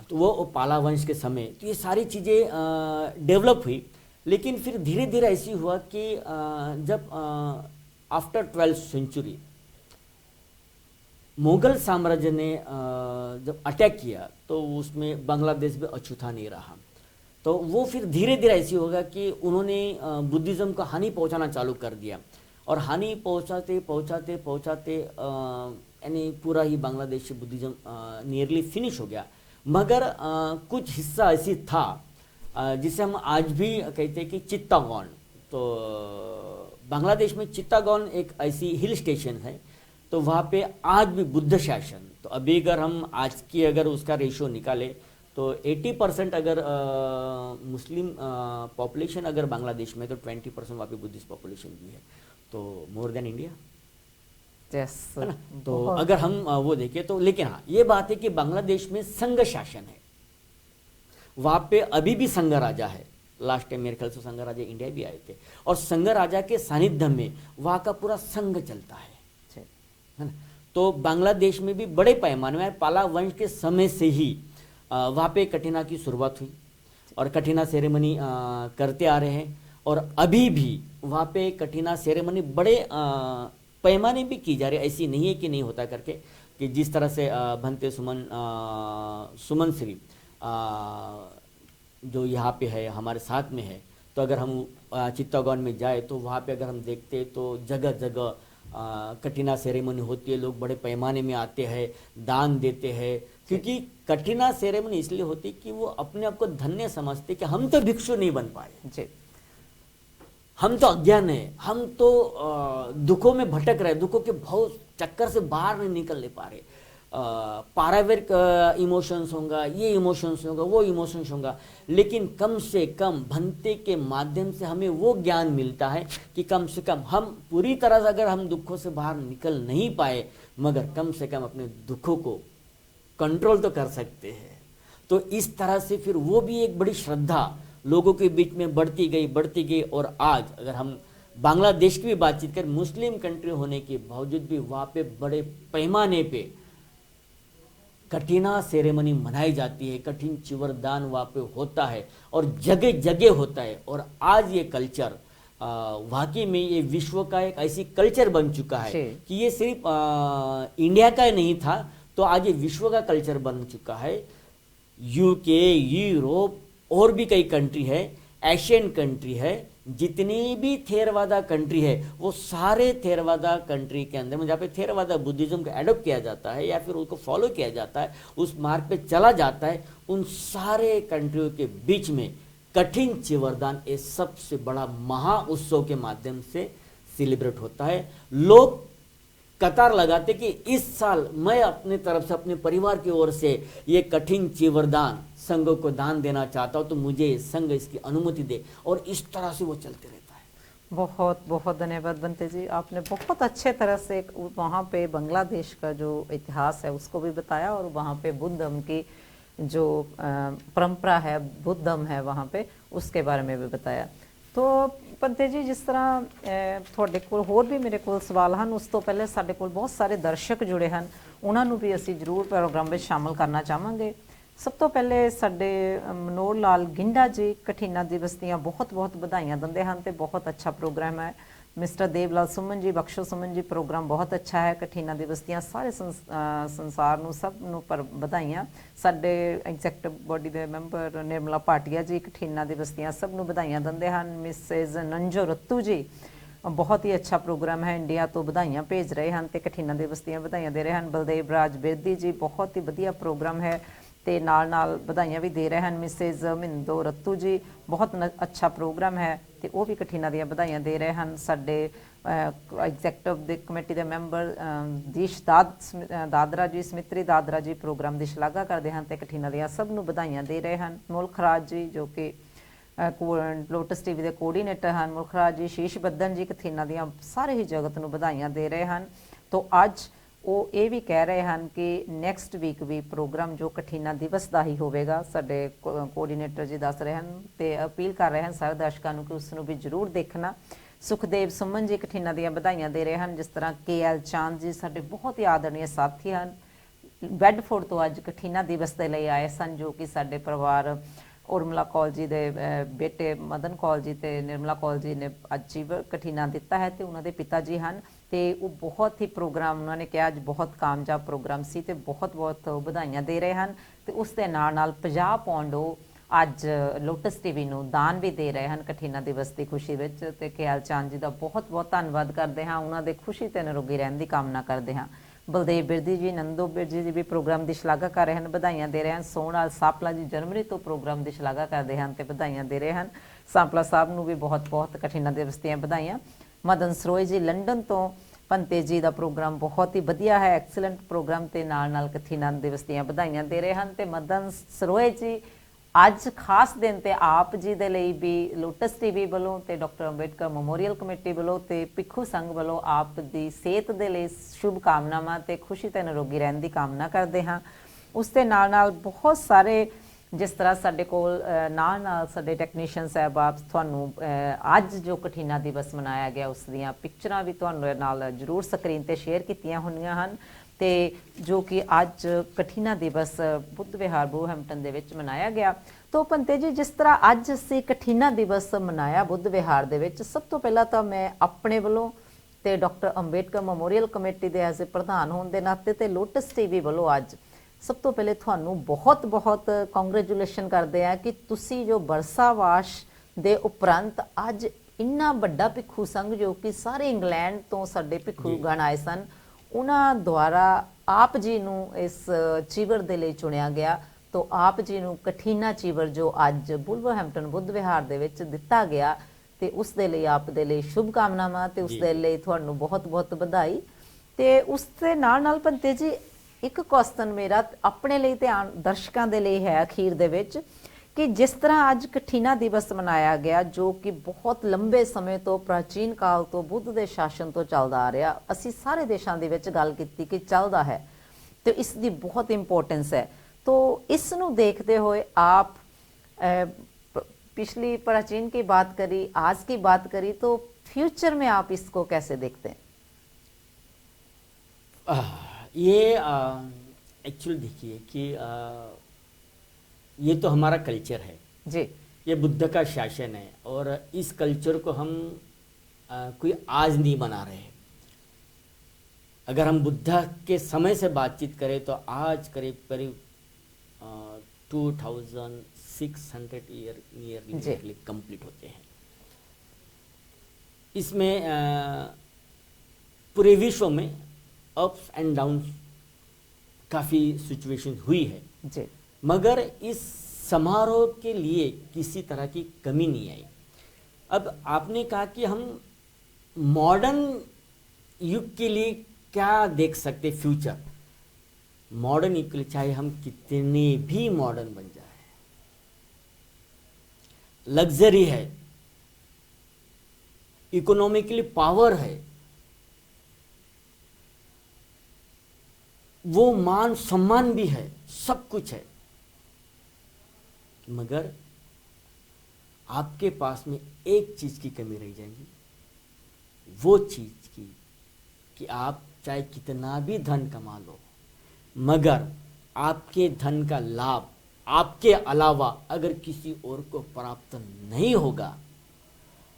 तो वो पाला वंश के समय तो ये सारी चीज़ें डेवलप हुई, लेकिन फिर धीरे धीरे ऐसी हुआ कि जब आफ्टर 12th सेंचुरी मुगल साम्राज्य ने जब अटैक किया तो उसमें बांग्लादेश भी अछूता नहीं रहा। तो वो फिर धीरे धीरे ऐसी होगा कि उन्होंने बुद्धिज़्म को हानि पहुंचाना चालू कर दिया और हानि पहुंचाते पहुंचाते पहुंचाते यानी पूरा ही बांग्लादेश से बुद्धिज़्म नियरली फिनिश हो गया। मगर कुछ हिस्सा ऐसी था जिसे हम आज भी कहते हैं कि चित्तागोंग। तो बांग्लादेश में चित्तागोंग एक ऐसी हिल स्टेशन है, तो वहाँ पे आज भी बुद्ध शासन, तो अभी अगर हम आज की अगर उसका रेशियो निकाले तो 80% अगर मुस्लिम पॉपुलेशन अगर बांग्लादेश में तो 20% वहाँ पे बुद्धिस्ट पॉपुलेशन भी है, तो मोर देन इंडिया यस, है ना। तो अगर हम वो देखें तो, लेकिन हाँ ये बात है कि बांग्लादेश में संघ शासन है, वहाँ पे अभी भी संघ राजा है। लास्ट टाइम मेरे ख्याल से संघ राजा इंडिया भी आए थे, और संघ राजा के सानिध्य में वहाँ का पूरा संघ चलता है ना। तो बांग्लादेश में भी बड़े पैमाने में पाला वंश के समय से ही वहाँ पे कठिना की शुरुआत हुई, और कठिना सेरेमनी करते आ रहे हैं, और अभी भी वहाँ पे कठिना सेरेमनी बड़े पैमाने भी की जा रही है। ऐसी नहीं है कि नहीं होता करके, कि जिस तरह से भंते सुमन श्री जो यहाँ पे है हमारे साथ में है, तो अगर हम चित्तौड़गढ़ में जाए तो वहाँ पे अगर हम देखते हैं तो जगह जगह कठिना सेरेमनी होती है, लोग बड़े पैमाने में आते हैं, दान देते हैं। क्योंकि कठिना सेरेमनी इसलिए होती कि वो अपने आप को धन्य समझते कि हम तो भिक्षु नहीं बन पाए जी, हम तो अज्ञान है, हम तो दुखों में भटक रहे, दुखों के बहुत चक्कर से बाहर नहीं निकल पा रहे। पारिवारिक इमोशंस होगा, ये इमोशंस होगा, वो इमोशंस होगा, लेकिन कम से कम भंते के माध्यम से हमें वो ज्ञान मिलता है कि कम से कम हम पूरी तरह से अगर हम दुखों से बाहर निकल नहीं पाए, मगर कम से कम अपने दुखों को कंट्रोल तो कर सकते हैं। तो इस तरह से फिर वो भी एक बड़ी श्रद्धा लोगों के बीच में बढ़ती गई, और आज अगर हम बांग्लादेश की भी बातचीत करें, मुस्लिम कंट्री होने के बावजूद भी वहाँ पे बड़े पैमाने पे कठिना सेरेमनी मनाई जाती है, कठिन चिवरदान वहाँ पे होता है, और जगह जगह होता है। और आज ये कल्चर वाकई में ये विश्व का एक ऐसी कल्चर बन चुका है कि ये सिर्फ इंडिया का ही नहीं था, तो आज ये विश्व का कल्चर बन चुका है। यूके, यूरोप और भी कई कंट्री है, एशियन कंट्री है, जितनी भी थेरवादा कंट्री है, वो सारे थेरवादा कंट्री के अंदर में जहाँ पे थेरवादा बुद्धिज्म को एडोप्ट किया जाता है या फिर उसको फॉलो किया जाता है, उस मार्ग पे चला जाता है, उन सारे कंट्रियों के बीच में कठिन चिवरदान एक सबसे बड़ा महा उत्सव के माध्यम से सेलिब्रेट होता है। लोग कतार लगाते कि इस साल मैं अपने तरफ से, अपने परिवार की ओर से ये कठिन चिवरदान संघ को दान देना चाहता हूँ, तो मुझे संघ इसकी अनुमति दे, और इस तरह से वो चलते रहता है। बहुत बहुत धन्यवाद बनते जी, आपने बहुत अच्छे तरह से वहाँ पे बांग्लादेश का जो इतिहास है उसको भी बताया, और वहाँ पे बुद्धम की जो परंपरा है, बुद्धम है वहाँ पे, उसके बारे में भी बताया। तो पंते जी, जिस तरह ਤੁਹਾਡੇ ਕੋਲ ਹੋਰ ਵੀ ਮੇਰੇ ਕੋਲ ਸਵਾਲ ਹਨ, ਉਸ ਤੋਂ ਪਹਿਲੇ ਸਾਡੇ ਕੋਲ ਬਹੁਤ ਸਾਰੇ ਦਰਸ਼ਕ ਜੁੜੇ ਹਨ, ਉਹਨਾਂ ਨੂੰ ਵੀ ਅਸੀਂ ਜ਼ਰੂਰ ਪ੍ਰੋਗਰਾਮ ਵਿੱਚ ਸ਼ਾਮਲ ਕਰਨਾ ਚਾਹਾਂਗੇ। ਸਭ ਤੋਂ ਪਹਿਲੇ ਸਾਡੇ ਮਨੋਹਰ ਲਾਲ ਗਿੰਡਾ ਜੀ ਕਠਿਨਾ ਦਿਵਸ ਦੀਆਂ ਬਹੁਤ ਬਹੁਤ ਵਧਾਈਆਂ ਦਿੰਦੇ ਹਨ, ਤੇ ਬਹੁਤ ਅੱਛਾ ਪ੍ਰੋਗਰਾਮ ਹੈ। ਮਿਸਟਰ ਦੇਵਲਾਲ ਸੁਮਨ ਜੀ, ਬਖਸ਼ੋ ਸੁਮਨ ਜੀ, ਪ੍ਰੋਗਰਾਮ ਬਹੁਤ ਅੱਛਾ ਹੈ। ਕਠਿਨਾ ਦਿਵਸ ਦੀਆਂ ਸਾਰੇ ਸੰਸਾਰ ਨੂੰ, ਸਭ ਨੂੰ ਪਰ ਵਧਾਈਆਂ। ਸਾਡੇ ਐਗਜ਼ੈਕਟਿਵ ਬੋਡੀ ਦੇ ਮੈਂਬਰ ਨਿਰਮਲਾ ਭਾਟੀਆ ਜੀ ਕਠਿਨਾ ਦਿਵਸ ਦੀਆਂ ਸਭ ਨੂੰ ਵਧਾਈਆਂ ਦਿੰਦੇ ਹਨ। ਮਿਸਿਸ ਨੰਜੋ ਰੱਤੂ ਜੀ, ਬਹੁਤ ਹੀ ਅੱਛਾ ਪ੍ਰੋਗਰਾਮ ਹੈ, ਇੰਡੀਆ ਤੋਂ ਵਧਾਈਆਂ ਭੇਜ ਰਹੇ ਹਨ ਤੇ ਕਠਿਨਾ ਦਿਵਸ ਦੀਆਂ ਵਧਾਈਆਂ ਦੇ ਰਹੇ ਹਨ। ਬਲਦੇਵ ਰਾਜ ਬਿਰਦੀ ਜੀ, ਬਹੁਤ ਹੀ ਵਧੀਆ ਪ੍ਰੋਗਰਾਮ ਹੈ ਤੇ ਨਾਲ ਵਧਾਈਆਂ ਵੀ ਦੇ ਰਹੇ ਹਨ। ਮਿਸਿਸ ਮਿੰਦੋ ਰੱਤੂ ਜੀ, ਬਹੁਤ ਅੱਛਾ ਪ੍ਰੋਗਰਾਮ ਹੈ ਤੇ ਉਹ ਵੀ ਕਠਿਨਾ ਦੀਆਂ ਵਧਾਈਆਂ ਦੇ ਰਹੇ ਹਨ। ਸਾਡੇ ਐਗਜ਼ੈਕਟਿਵ ਦੇ ਕਮੇਟੀ ਦੇ ਮੈਂਬਰ ਦੀਸ਼ ਦਾਦਰਾ ਜੀ, ਸਮਿਤਰੀ ਦਾਦਰਾ ਜੀ ਪ੍ਰੋਗਰਾਮ ਦੀ ਸ਼ਲਾਘਾ ਕਰਦੇ ਹਨ ਤੇ ਕਠਿਨਾ ਦੀਆਂ ਸਭ ਨੂੰ ਵਧਾਈਆਂ ਦੇ ਰਹੇ ਹਨ। ਮੁਲਖ ਰਾਜ ਜੀ, ਜੋ ਕਿ ਲੋਟਸ ਟੀਵੀ ਦੇ ਕੋਆਰਡੀਨੇਟਰ ਹਨ, ਮੁਲਖ ਰਾਜ ਜੀ, ਸ਼ੀਸ਼ ਬੱਦਨ ਜੀ, ਕਠਿਨਾ ਦੀਆਂ ਸਾਰੇ ਹੀ ਜਗਤ ਨੂੰ ਵਧਾਈਆਂ ਦੇ ਰਹੇ ਹਨ। ਤੋਂ ਅੱਜ ਉਹ ਇਹ ਵੀ ਕਹਿ ਰਹੇ ਹਨ ਕਿ ਨੈਕਸਟ ਵੀਕ ਵੀ ਪ੍ਰੋਗਰਾਮ ਜੋ ਕਠਿਨਾ ਦਿਵਸ ਦਾ ਹੀ ਹੋਵੇਗਾ, ਸਾਡੇ ਕੋਆਰਡੀਨੇਟਰ ਜੀ ਦੱਸ ਰਹੇ ਹਨ ਤੇ ਅਪੀਲ ਕਰ ਰਹੇ ਹਨ ਸਾਰੇ ਦਰਸ਼ਕਾਂ ਨੂੰ ਕਿ ਉਸ ਨੂੰ ਵੀ ਜ਼ਰੂਰ ਦੇਖਣਾ। ਸੁਖਦੇਵ ਸੁਮਨ ਜੀ ਕਠਿਨਾ ਦੀਆਂ ਵਧਾਈਆਂ ਦੇ ਰਹੇ ਹਨ। ਜਿਸ ਤਰ੍ਹਾਂ KL ਚਾਂਦ ਜੀ, ਸਾਡੇ ਬਹੁਤ ਹੀ ਆਦਰਣੀय ਸਾਥੀ ਹਨ, ਬੈਡਫੋਰਡ ਤੋਂ ਅੱਜ ਕਠਿਨਾ ਦਿਵਸ ਦੇ ਲਈ ਆਏ ਸਨ, ਜੋ ਕਿ ਸਾਡੇ ਪਰਿਵਾਰ ਉਰਮਲਾ ਕੌਲ ਜੀ ਦੇ ਬੇਟੇ ਮਦਨ ਕੌਲ ਜੀ ਤੇ ਨਿਰਮਲਾ ਕੌਲ ਜੀ ਨੇ ਅੱਜ ਹੀ ਕਠਿਨਾ ਦਿੱਤਾ ਹੈ ਤੇ ਉਹਨਾਂ ਦੇ ਪਿਤਾ ਜੀ ਹਨ। ਤੇ ਉਹ ਬਹੁਤ ਹੀ ਪ੍ਰੋਗਰਾਮ, ਉਹਨਾਂ ਨੇ ਕਿਹਾ ਅੱਜ ਬਹੁਤ ਕਾਮਯਾਬ ਪ੍ਰੋਗਰਾਮ ਸੀ ਤੇ ਬਹੁਤ ਬਹੁਤ ਵਧਾਈਆਂ ਦੇ ਰਹੇ ਹਨ। ਤੇ ਉਸ ਦੇ ਨਾਲ 50 ਪੌਂਡ ਉਹ ਅੱਜ ਲੋਟਸ ਟੀਵੀ ਨੂੰ ਦਾਨ ਵੀ ਦੇ ਰਹੇ ਹਨ ਕਠਿਨਾ ਦਿਵਸ ਦੀ ਖੁਸ਼ੀ ਵਿੱਚ। ਤੇ KL ਚਾਂਦ ਜੀ ਦਾ ਬਹੁਤ ਬਹੁਤ ਧੰਨਵਾਦ ਕਰਦੇ ਹਾਂ, ਉਹਨਾਂ ਦੇ ਖੁਸ਼ੀ ਤੇ ਨਿਰੋਗੀ ਰਹਿਣ ਦੀ ਕਾਮਨਾ ਕਰਦੇ ਹਾਂ। ਬਲਦੇਵ ਬਿਰਦੀ ਜੀ, ਨੰਦੋ ਬਿਰਦੀ ਜੀ ਵੀ ਪ੍ਰੋਗਰਾਮ ਦੀ ਸ਼ਲਾਘਾ ਕਰ ਰਹੇ ਹਨ, ਵਧਾਈਆਂ ਦੇ ਰਹੇ ਹਨ। ਸੋਹਣਲਾਲ ਸਾਪਲਾ ਜੀ ਜਰਮਨੀ ਤੋਂ ਪ੍ਰੋਗਰਾਮ ਦੀ ਸ਼ਲਾਘਾ ਕਰਦੇ ਹਨ ਤੇ ਵਧਾਈਆਂ ਦੇ ਰਹੇ ਹਨ। ਸਾਪਲਾ ਸਾਹਿਬ ਨੂੰ ਵੀ ਬਹੁਤ ਬਹੁਤ ਕਠਿਨਾ ਦਿਵਸ ਦੀਆਂ ਵਧਾਈਆਂ। ਮਦਨ ਸਰੋਏ ਜੀ ਲੰਡਨ ਤੋਂ, ਪੰਤੇ ਜੀ ਦਾ ਪ੍ਰੋਗਰਾਮ ਬਹੁਤ ਹੀ ਵਧੀਆ ਹੈ, ਐਕਸਲੈਂਟ ਪ੍ਰੋਗਰਾਮ, ਤੇ ਨਾਲ ਕਠਿਨਾ ਦਿਵਸ ਦੀਆਂ ਵਧਾਈਆਂ ਦੇ ਰਹੇ ਹਨ। ਤੇ ਮਦਨ ਸਰੋਏ ਜੀ ਅੱਜ ਖਾਸ ਦਿਨ ਤੇ ਆਪ ਜੀ ਦੇ ਲਈ ਵੀ ਲੋਟਸ ਟੀਵੀ ਵੱਲੋਂ ਤੇ ਡਾਕਟਰ ਅੰਬੇਡਕਰ ਮੈਮੋਰੀਅਲ ਕਮੇਟੀ ਵੱਲੋਂ ਤੇ ਭਿੱਖੂ ਸੰਘ ਵੱਲੋਂ ਆਪ ਦੀ ਸਿਹਤ ਦੇ ਲਈ ਸ਼ੁਭ ਕਾਮਨਾਵਾਂ ਤੇ ਖੁਸ਼ੀ ਤੇ ਨਿਰੋਗੀ ਰਹਿਣ ਦੀ ਕਾਮਨਾ ਕਰਦੇ ਹਾਂ। ਉਸ ਦੇ ਨਾਲ ਨਾਲ ਬਹੁਤ ਸਾਰੇ ਜਿਸ ਤਰ੍ਹਾਂ ਸਾਡੇ ਕੋਲ ਨਾਲ ਸਾਡੇ ਟੈਕਨੀਸ਼ੀਅਨ ਸਾਹਿਬਾਨ ਤੁਹਾਨੂੰ ਅੱਜ ਜੋ ਕਠੀਨਾ ਦਿਵਸ ਮਨਾਇਆ ਗਿਆ ਉਸ ਦੀਆਂ ਪਿਕਚਰਾਂ ਵੀ ਤੁਹਾਨੂੰ ਨਾਲ ਜ਼ਰੂਰ ਸਕਰੀਨ ਤੇ ਸ਼ੇਅਰ ਕੀਤੀਆਂ ਹੋਣੀਆਂ ਹਨ ਤੇ ਜੋ ਕਿ ਅੱਜ ਕਠੀਨਾ ਦਿਵਸ ਬੁੱਧ ਵਿਹਾਰ ਬਰੂਹੈਂਪਟਨ ਦੇ ਵਿੱਚ ਮਨਾਇਆ ਗਿਆ। ਤੋ ਭੰਤੇ ਜੀ, ਜਿਸ ਤਰ੍ਹਾਂ ਅੱਜ ਅਸੀਂ ਕਠੀਨਾ ਦਿਵਸ ਮਨਾਇਆ ਬੁੱਧ ਵਿਹਾਰ ਦੇ ਵਿੱਚ, ਸਭ ਤੋਂ ਪਹਿਲਾਂ ਤਾਂ ਮੈਂ ਆਪਣੇ ਵੱਲੋਂ ਤੇ ਡਾਕਟਰ ਅੰਬੇਡਕਰ ਮੈਮੋਰੀਅਲ ਕਮੇਟੀ ਦੇ ਐਜ਼ ਏ ਪ੍ਰਧਾਨ ਹੋਣ ਦੇ ਨਾਤੇ ਤੇ ਲੋਟਸ ਟੀਵੀ ਵੱਲੋਂ ਅੱਜ ਸਭ ਤੋਂ ਪਹਿਲੇ ਤੁਹਾਨੂੰ ਬਹੁਤ ਬਹੁਤ ਕੰਗ੍ਰੈਚੁਲੇਸ਼ਨ ਕਰਦੇ ਆ ਕਿ ਤੁਸੀਂ ਜੋ ਬਰਸਾਵਾਸ਼ ਦੇ ਉਪਰੰਤ ਅੱਜ ਇੰਨਾ ਵੱਡਾ ਭਿੱਖੂ ਸੰਘ ਜੋ ਕਿ ਸਾਰੇ ਇੰਗਲੈਂਡ ਤੋਂ ਸਾਡੇ ਭਿੱਖੂ ਗਣ ਆਏ ਸਨ, ਉਹਨਾਂ ਦੁਆਰਾ ਆਪ ਜੀ ਨੂੰ ਇਸ ਚੀਵਰ ਦੇ ਲਈ ਚੁਣਿਆ ਗਿਆ। ਤੋ ਆਪ ਜੀ ਨੂੰ ਕਠੀਨਾ ਚੀਵਰ ਜੋ ਅੱਜ ਵੁਲਵਰਹੈਂਪਟਨ ਬੁੱਧ ਵਿਹਾਰ ਦੇ ਵਿੱਚ ਦਿੱਤਾ ਗਿਆ ਤੇ ਉਸ ਦੇ ਲਈ ਆਪ ਦੇ ਲਈ ਸ਼ੁਭ ਕਾਮਨਾਵਾਂ ਤੇ ਉਸ ਦੇ ਲਈ ਤੁਹਾਨੂੰ ਬਹੁਤ ਬਹੁਤ ਵਧਾਈ। ਤੇ ਉਸ ਦੇ ਨਾਲ ਭੰਤੇ ਜੀ, ਇੱਕ ਕੁਐਸਚਨ ਮੇਰਾ ਆਪਣੇ ਲਈ ਤੇ ਦਰਸ਼ਕਾਂ ਦੇ ਲਈ ਹੈ ਅਖੀਰ ਦੇ ਵਿੱਚ ਕਿ ਜਿਸ ਤਰ੍ਹਾਂ ਅੱਜ ਕਠੀਨਾ ਦਿਵਸ ਮਨਾਇਆ ਗਿਆ ਜੋ ਕਿ ਬਹੁਤ ਲੰਬੇ ਸਮੇਂ ਤੋਂ ਪ੍ਰਾਚੀਨ ਕਾਲ ਤੋਂ ਬੁੱਧ ਦੇ ਸ਼ਾਸਨ ਤੋਂ ਚੱਲਦਾ ਆ ਰਿਹਾ, ਅਸੀਂ ਸਾਰੇ ਦੇਸ਼ਾਂ ਦੇ ਵਿੱਚ ਗੱਲ ਕੀਤੀ ਕਿ ਚੱਲਦਾ ਹੈ ਤੇ ਇਸ ਦੀ ਬਹੁਤ ਇੰਪੋਰਟੈਂਸ ਹੈ। तो इस नु देखते हुए आप पिछली प्राचीन की बात करी, आज की बात करी, तो फ्यूचर में आप इसको कैसे देखते हैं? ये एक्चुअली देखिए कि ये तो हमारा कल्चर है जी, ये बुद्ध का शासन है और इस कल्चर को हम कोई आज नहीं बना रहे। अगर हम बुद्ध के समय से बातचीत करें तो आज करीब करीब 2600 ईयर नियरली कंप्लीट होते हैं। इसमें पूरे विश्व में अप्स एंड डाउन्स काफ़ी सिचुएशन हुई है जी, मगर इस समारोह के लिए किसी तरह की कमी नहीं आई। अब आपने कहा कि हम मॉडर्न युग के लिए क्या देख सकते फ्यूचर। मॉडर्न युग के लिए चाहे हम कितने भी मॉडर्न बन जाए, लग्जरी है, इकोनॉमिकली पावर है, वो मान सम्मान भी है, सब कुछ है, मगर आपके पास में एक चीज की कमी रह जाएगी। वो चीज की कि आप चाहे कितना भी धन कमा लो, मगर आपके धन का लाभ आपके अलावा अगर किसी और को प्राप्त नहीं होगा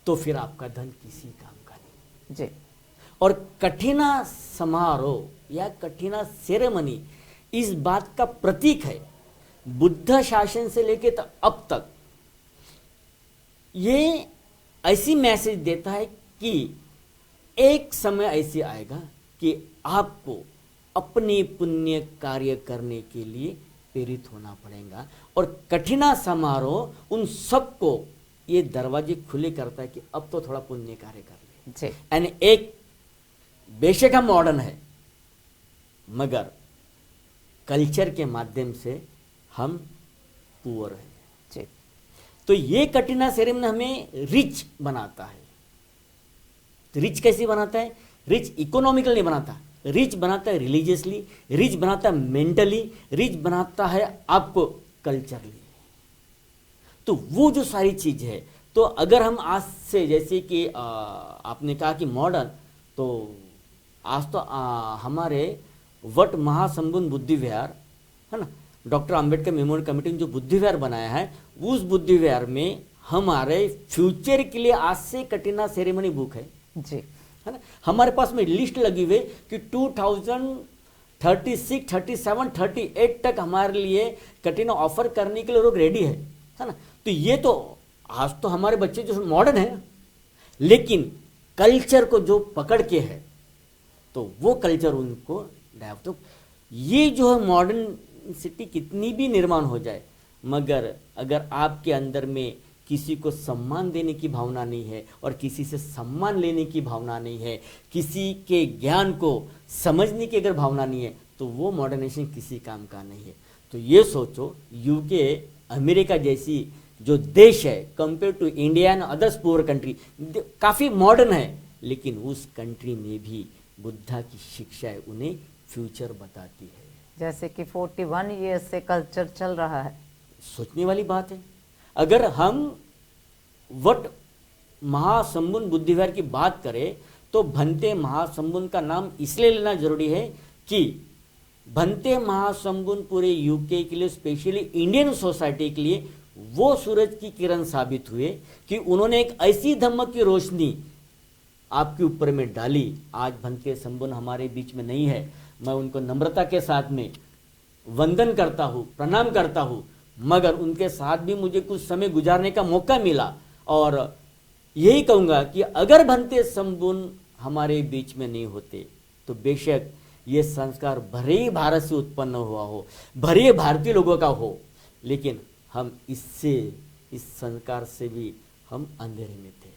तो फिर आपका धन किसी काम का नहीं जी। और कठिना समारोह या कठिना सेरेमनी इस बात का प्रतीक है। बुद्ध शासन से लेके तो अब तक ये ऐसी मैसेज देता है कि एक समय ऐसे आएगा कि आपको अपने पुण्य कार्य करने के लिए प्रेरित होना पड़ेगा। और कठिना समारोह उन सबको ये दरवाजे खुले करता है कि अब तो थोड़ा पुण्य कार्य कर ले। यानी एक बेशक हम मॉडर्न है मगर कल्चर के माध्यम से हम पुअर हैं जी। तो ये कठिना सेरेमनी हमें रिच बनाता है। तो रिच कैसे बनाता है? रिच इकोनॉमिकल नहीं बनाता, रिच बनाता है रिलीजियसली, रिच बनाता है मेंटली, रिच बनाता है आपको कल्चरली। तो वो जो सारी चीज है, तो अगर हम आज से जैसे कि आपने कहा कि मॉडर्न, तो आज तो हमारे वट महासंबुन बुद्ध विहार है ना, डॉक्टर अंबेडकर मेमोरियल कमेटी ने जो बुद्ध विहार बनाया है, उस बुद्ध विहार में हमारे फ्यूचर के लिए आज से कठिना सेरेमनी बुक है जी, है ना। हमारे पास में लिस्ट लगी हुई कि 2036, 37, 38 तक हमारे लिए कठिना ऑफर करने के लिए लोग रेडी है ना। तो ये तो आज तो हमारे बच्चे जो मॉडर्न है, लेकिन कल्चर को जो पकड़ के है तो वो कल्चर उनको डेवलप। तो ये जो है मॉडर्न सिटी कितनी भी निर्माण हो जाए, मगर अगर आपके अंदर में किसी को सम्मान देने की भावना नहीं है और किसी से सम्मान लेने की भावना नहीं है, किसी के ज्ञान को समझने की अगर भावना नहीं है, तो वो मॉडर्नाइजेशन किसी काम का नहीं है। तो ये सोचो यूके अमेरिका जैसी जो देश है compare to India and others poor country काफ़ी मॉडर्न है, लेकिन उस कंट्री में भी बुद्धा की शिक्षाएं उन्हें फ्यूचर बताती है। जैसे कि 41 ईयर्स से कल्चर चल रहा है। सोचने वाली बात है। अगर हम वट महासंबुन बुद्ध विहार की बात करें तो भंते महासंबुन का नाम इसलिए लेना जरूरी है कि भंते महासंबुन पूरे यूके के लिए, स्पेशली इंडियन सोसाइटी के लिए वो सूरज की किरण साबित हुए कि उन्होंने एक ऐसी धम्म की रोशनी आपके ऊपर में डाली। आज भंते संबुन हमारे बीच में नहीं है, मैं उनको नम्रता के साथ में वंदन करता हूँ, प्रणाम करता हूँ, मगर उनके साथ भी मुझे कुछ समय गुजारने का मौका मिला और यही कहूँगा कि अगर भंते संबुन हमारे बीच में नहीं होते तो बेशक ये संस्कार भले ही भारत से उत्पन्न हुआ हो, भले ही भारतीय लोगों का हो, लेकिन हम इस संस्कार से भी हम अंधेरे में थे।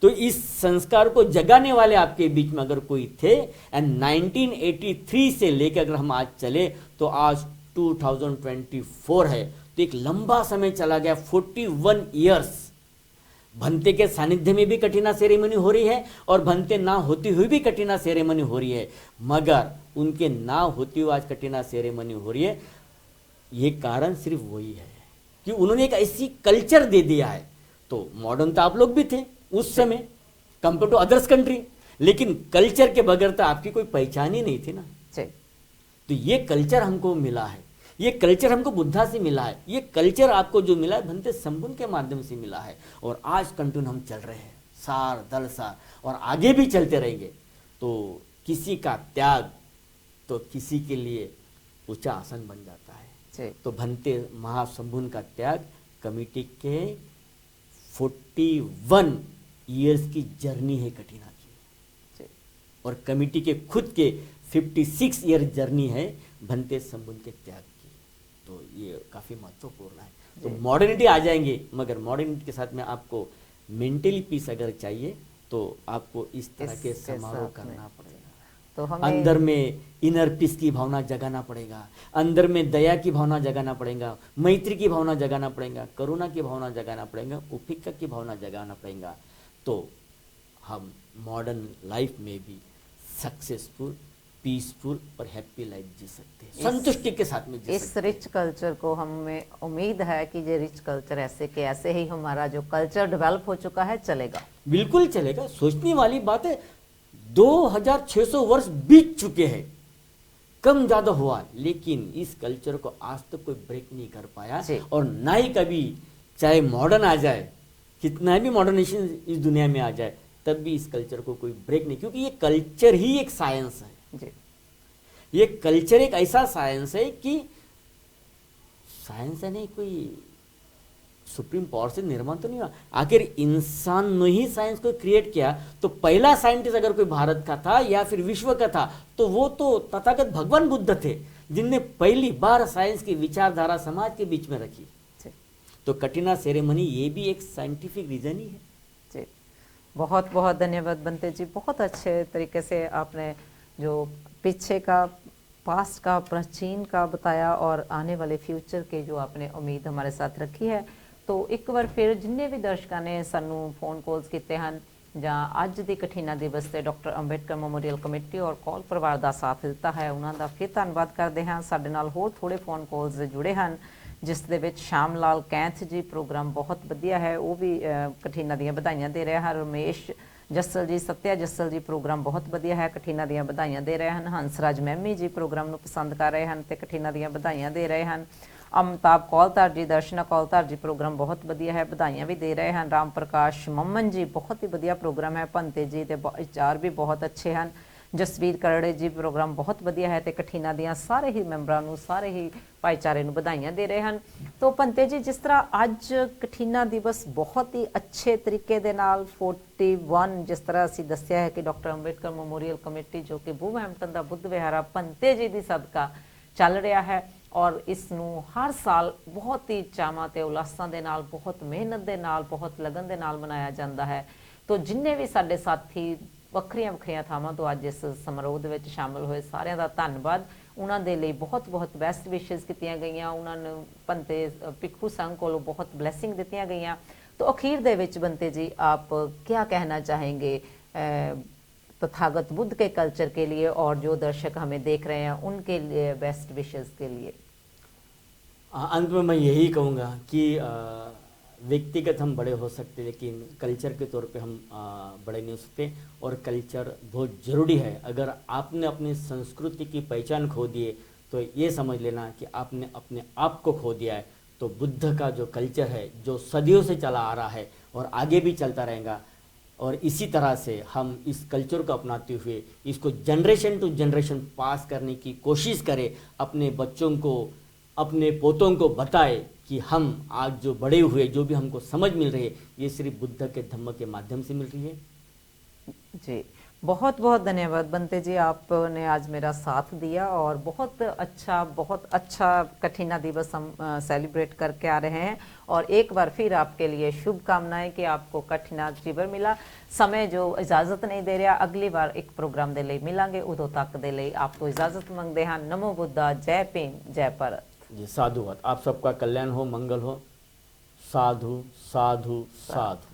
तो इस संस्कार को जगाने वाले आपके बीच में अगर कोई थे, एंड 1983 से लेकर अगर हम आज चले तो आज 2024 है, तो एक लंबा समय चला गया, 41 ईयर्स। भंते के सानिध्य में भी कठिना सेरेमनी हो रही है और भंते ना होती हुई भी कठिना सेरेमनी हो रही है, मगर उनके ना होती हुई आज कठिना सेरेमनी हो रही है। ये कारण सिर्फ वही है कि उन्होंने एक ऐसी कल्चर दे दिया है। तो मॉडर्न तो आप लोग भी थे उस समय कंपेयर टू अदर्स कंट्री, लेकिन कल्चर के बगैर तो आपकी कोई पहचान ही नहीं थी ना। तो ये कल्चर हमको मिला है, ये कल्चर हमको बुद्धा से मिला है, ये कल्चर आपको जो मिला है भंते संबुन के माध्यम से मिला है। और आज कंटिन्यू हम चल रहे हैं सार दल सार, और आगे भी चलते रहेंगे। तो किसी का त्याग तो किसी के लिए ऊंचा आसन बन जाता है। तो भंते महासंबुन का त्याग कमिटी के 41 ईयर्स की जर्नी है कठिना की, और कमिटी के खुद के 56 ईयर जर्नी है भंते संबुन के त्याग की। तो ये काफ़ी महत्वपूर्ण है। तो मॉडर्निटी आ जाएंगे, मगर मॉडर्निटी के साथ में आपको मेंटली पीस अगर चाहिए तो आपको इस तरह के समारोह करना पड़ेगा। तो हमें अंदर में इनर पीस की भावना जगाना पड़ेगा, अंदर में दया की भावना जगाना पड़ेगा, मैत्री की भावना जगाना पड़ेगा, करुणा की भावना जगाना पड़ेगा, उपेक्षा की भावना जगाना पड़ेगा। तो हम मॉडर्न लाइफ में भी सक्सेसफुल, पीसफुल और हैप्पी लाइफ जी सकते हैं, संतुष्टि के साथ में जी इस सकते हैं। रिच कल्चर को हमें उम्मीद है कि ये रिच कल्चर ऐसे के ऐसे ही हमारा जो कल्चर डेवलप हो चुका है चलेगा। बिल्कुल चलेगा। सोचने वाली बात है, 2600 वर्ष बीत चुके हैं, कम ज्यादा हुआ, लेकिन इस कल्चर को आज तक कोई ब्रेक नहीं कर पाया, और ना ही कभी, चाहे मॉडर्न आ जाए, कितना भी मॉडर्नाइजेशन इस दुनिया में आ जाए, तब भी इस कल्चर को कोई ब्रेक नहीं, क्योंकि ये कल्चर ही एक साइंस है जी। ये कल्चर एक ऐसा साइंस है कि साइंस है नहीं, कोई सुप्रीम पावर से निर्माण तो नहीं हुआ, आखिर इंसान ने ही साइंस को क्रिएट किया। तो पहला साइंटिस्ट अगर कोई भारत का था या फिर विश्व का था तो वो तो तथागत भगवान बुद्ध थे, जिनने पहली बार साइंस की विचारधारा समाज के बीच में रखी। तो कठिना सेरेमनी ये भी एक साइंटिफिक रीजन ही है जी। बहुत बहुत धन्यवाद बंते जी, बहुत अच्छे तरीके से आपने जो पीछे का, पास्ट का, प्राचीन का बताया और आने वाले फ्यूचर के जो आपने उम्मीद हमारे साथ रखी है। तो एक बार फिर जिन्ने भी दर्शकों ने सानू फोन कॉल्स किए हैं ਜਾਂ ਅੱਜ ਦੀ ਕਠਿਨਾ ਦਿਵਸ ਤੇ ਡਾਕਟਰ ਅੰਬੇਡਕਰ ਮੈਮੋਰੀਅਲ ਕਮੇਟੀ ਔਰ ਕੌਲ ਪਰਿਵਾਰ ਦਾ ਸਾਥ ਦਿੱਤਾ ਹੈ, ਉਹਨਾਂ ਦਾ ਫਿਰ ਧੰਨਵਾਦ ਕਰਦੇ ਹਾਂ। ਸਾਡੇ ਨਾਲ ਹੋਰ ਥੋੜੇ ਫੋਨ ਕਾਲਸ ਜੁੜੇ ਹਨ, ਜਿਸ ਦੇ ਵਿੱਚ ਸ਼ਾਮ ਲਾਲ ਕੈਂਥ ਜੀ ਪ੍ਰੋਗਰਾਮ ਬਹੁਤ ਵਧੀਆ ਹੈ, ਉਹ ਵੀ ਕਠਿਨਾ ਦੀਆਂ ਵਧਾਈਆਂ ਦੇ ਰਹੇ ਹਨ। ਰਮੇਸ਼ ਜੱਸਲ ਜੀ, ਸਤਿਆ ਜੱਸਲ ਜੀ ਪ੍ਰੋਗਰਾਮ ਬਹੁਤ ਵਧੀਆ ਹੈ, ਕਠਿਨਾ ਦੀਆਂ ਵਧਾਈਆਂ ਦੇ ਰਹੇ ਹਨ। ਹੰਸਰਾਜ ਮਹਿਮੀ ਜੀ ਪ੍ਰੋਗਰਾਮ ਨੂੰ ਪਸੰਦ ਕਰ ਰਹੇ ਹਨ ਤੇ ਕਠਿਨਾ ਦੀਆਂ ਵਧਾਈਆਂ ਦੇ ਰਹੇ ਹਨ। ਅਮਤਾਬ ਕੌਲਤਾਰ ਜੀ, ਦਰਸ਼ਨਾ ਕੌਲਤਾਰ ਜੀ ਪ੍ਰੋਗਰਾਮ ਬਹੁਤ ਵਧੀਆ ਹੈ, ਵਧਾਈਆਂ ਵੀ ਦੇ ਰਹੇ ਹਨ। ਰਾਮ ਪ੍ਰਕਾਸ਼ ਮੰਮਨ ਜੀ, ਬਹੁਤ ਹੀ ਵਧੀਆ ਪ੍ਰੋਗਰਾਮ ਹੈ। ਭੰਤੇ ਜੀ ਦੇ ਵਿਚਾਰ ਵੀ ਬਹੁਤ ਅੱਛੇ ਹਨ। ਜਸਵੀਰ ਕਰੜੇ ਜੀ ਪ੍ਰੋਗਰਾਮ ਬਹੁਤ ਵਧੀਆ ਹੈ ਤੇ ਕਠਿਨਾ ਦੀਆਂ ਸਾਰੇ ਹੀ ਮੈਂਬਰਾਂ ਨੂੰ, ਸਾਰੇ ਹੀ ਭਾਈਚਾਰੇ ਨੂੰ ਵਧਾਈਆਂ ਦੇ ਰਹੇ ਹਨ। ਤੋ ਭੰਤੇ ਜੀ, ਜਿਸ ਤਰ੍ਹਾਂ ਅੱਜ ਕਠਿਨਾ ਦਿਵਸ ਬਹੁਤ ਹੀ ਅੱਛੇ ਤਰੀਕੇ ਦੇ ਨਾਲ 41, ਜਿਸ ਤਰ੍ਹਾਂ ਅਸੀਂ ਦੱਸਿਆ ਹੈ ਕਿ ਡਾਕਟਰ ਅੰਬੇਡਕਰ ਮੈਮੋਰੀਅਲ ਕਮੇਟੀ ਜੋ ਕਿ ਵੂਵਰਹੈਂਪਟਨ ਦਾ ਬੁੱਧ ਵਿਹਾਰਾ ਭੰਤੇ ਜੀ ਦੀ ਸਦਕਾ ਚੱਲ ਰਿਹਾ ਹੈ, ਔਰ ਇਸ ਨੂੰ ਹਰ ਸਾਲ ਬਹੁਤ ਹੀ ਚਾਵਾਂ ਤੇ ਉਲਾਸਾਂ ਦੇ ਨਾਲ, ਬਹੁਤ ਮਿਹਨਤ ਦੇ ਨਾਲ, ਬਹੁਤ ਲਗਨ ਦੇ ਨਾਲ ਮਨਾਇਆ ਜਾਂਦਾ ਹੈ। ਤੋ ਜਿੰਨੇ ਵੀ ਸਾਡੇ ਸਾਥੀ ਵੱਖਰੀਆਂ ਵੱਖਰੀਆਂ ਥਾਵਾਂ ਤੋਂ ਅੱਜ ਇਸ ਸਮਾਰੋਹ ਦੇ ਵਿੱਚ ਸ਼ਾਮਲ ਹੋਏ, ਸਾਰਿਆਂ ਦਾ ਧੰਨਵਾਦ। ਉਹਨਾਂ ਦੇ ਲਈ ਬਹੁਤ ਬਹੁਤ ਬੈਸਟ ਵਿਸ਼ੇਸ ਕੀਤੀਆਂ ਗਈਆਂ, ਉਹਨਾਂ ਨੂੰ ਪੰਤੇ ਭਿੱਖੂ ਸੰਘ ਕੋਲੋਂ ਬਹੁਤ ਬਲੈਸਿੰਗ ਦਿੱਤੀਆਂ ਗਈਆਂ। तो अखीर दे विच बनते जी आप क्या कहना चाहेंगे तथागत बुद्ध के कल्चर के लिए और जो दर्शक हमें देख रहे हैं उनके लिए बेस्ट विशेस के लिए? अंत में मैं यही कहूँगा कि व्यक्तिगत हम बड़े हो सकते लेकिन कल्चर के तौर पे हम बड़े नहीं हो सकते, और कल्चर बहुत ज़रूरी है। अगर आपने अपनी संस्कृति की पहचान खो दिए तो ये समझ लेना कि आपने अपने आप को खो दिया है। तो बुद्ध का जो कल्चर है जो सदियों से चला आ रहा है और आगे भी चलता रहेगा, और इसी तरह से हम इस कल्चर को अपनाते हुए इसको जनरेशन टू जनरेशन पास करने की कोशिश करें, अपने बच्चों को अपने पोतों को बताए कि हम आज जो बड़े हुए जो भी हमको समझ मिल रही है ये सिर्फ बुद्ध के धम्म के माध्यम से मिल रही है। जी बहुत बहुत धन्यवाद बनते जी, आपने आज मेरा साथ दिया और बहुत अच्छा कठिना दिवस हम सेलिब्रेट करके आ रहे हैं। और एक बार फिर आपके लिए शुभकामनाएं कि आपको कठिना जीवन मिला। समय जो इजाजत नहीं दे रहा, अगली बार एक प्रोग्राम दे लिए मिलांगे, उदों तक दे लिए आपको इजाजत मंगते हैं। नमो बुद्धा, जय भीम, जय भारत जी। साधुवाद। आप सबका कल्याण हो, मंगल हो। साधु साधु साधु।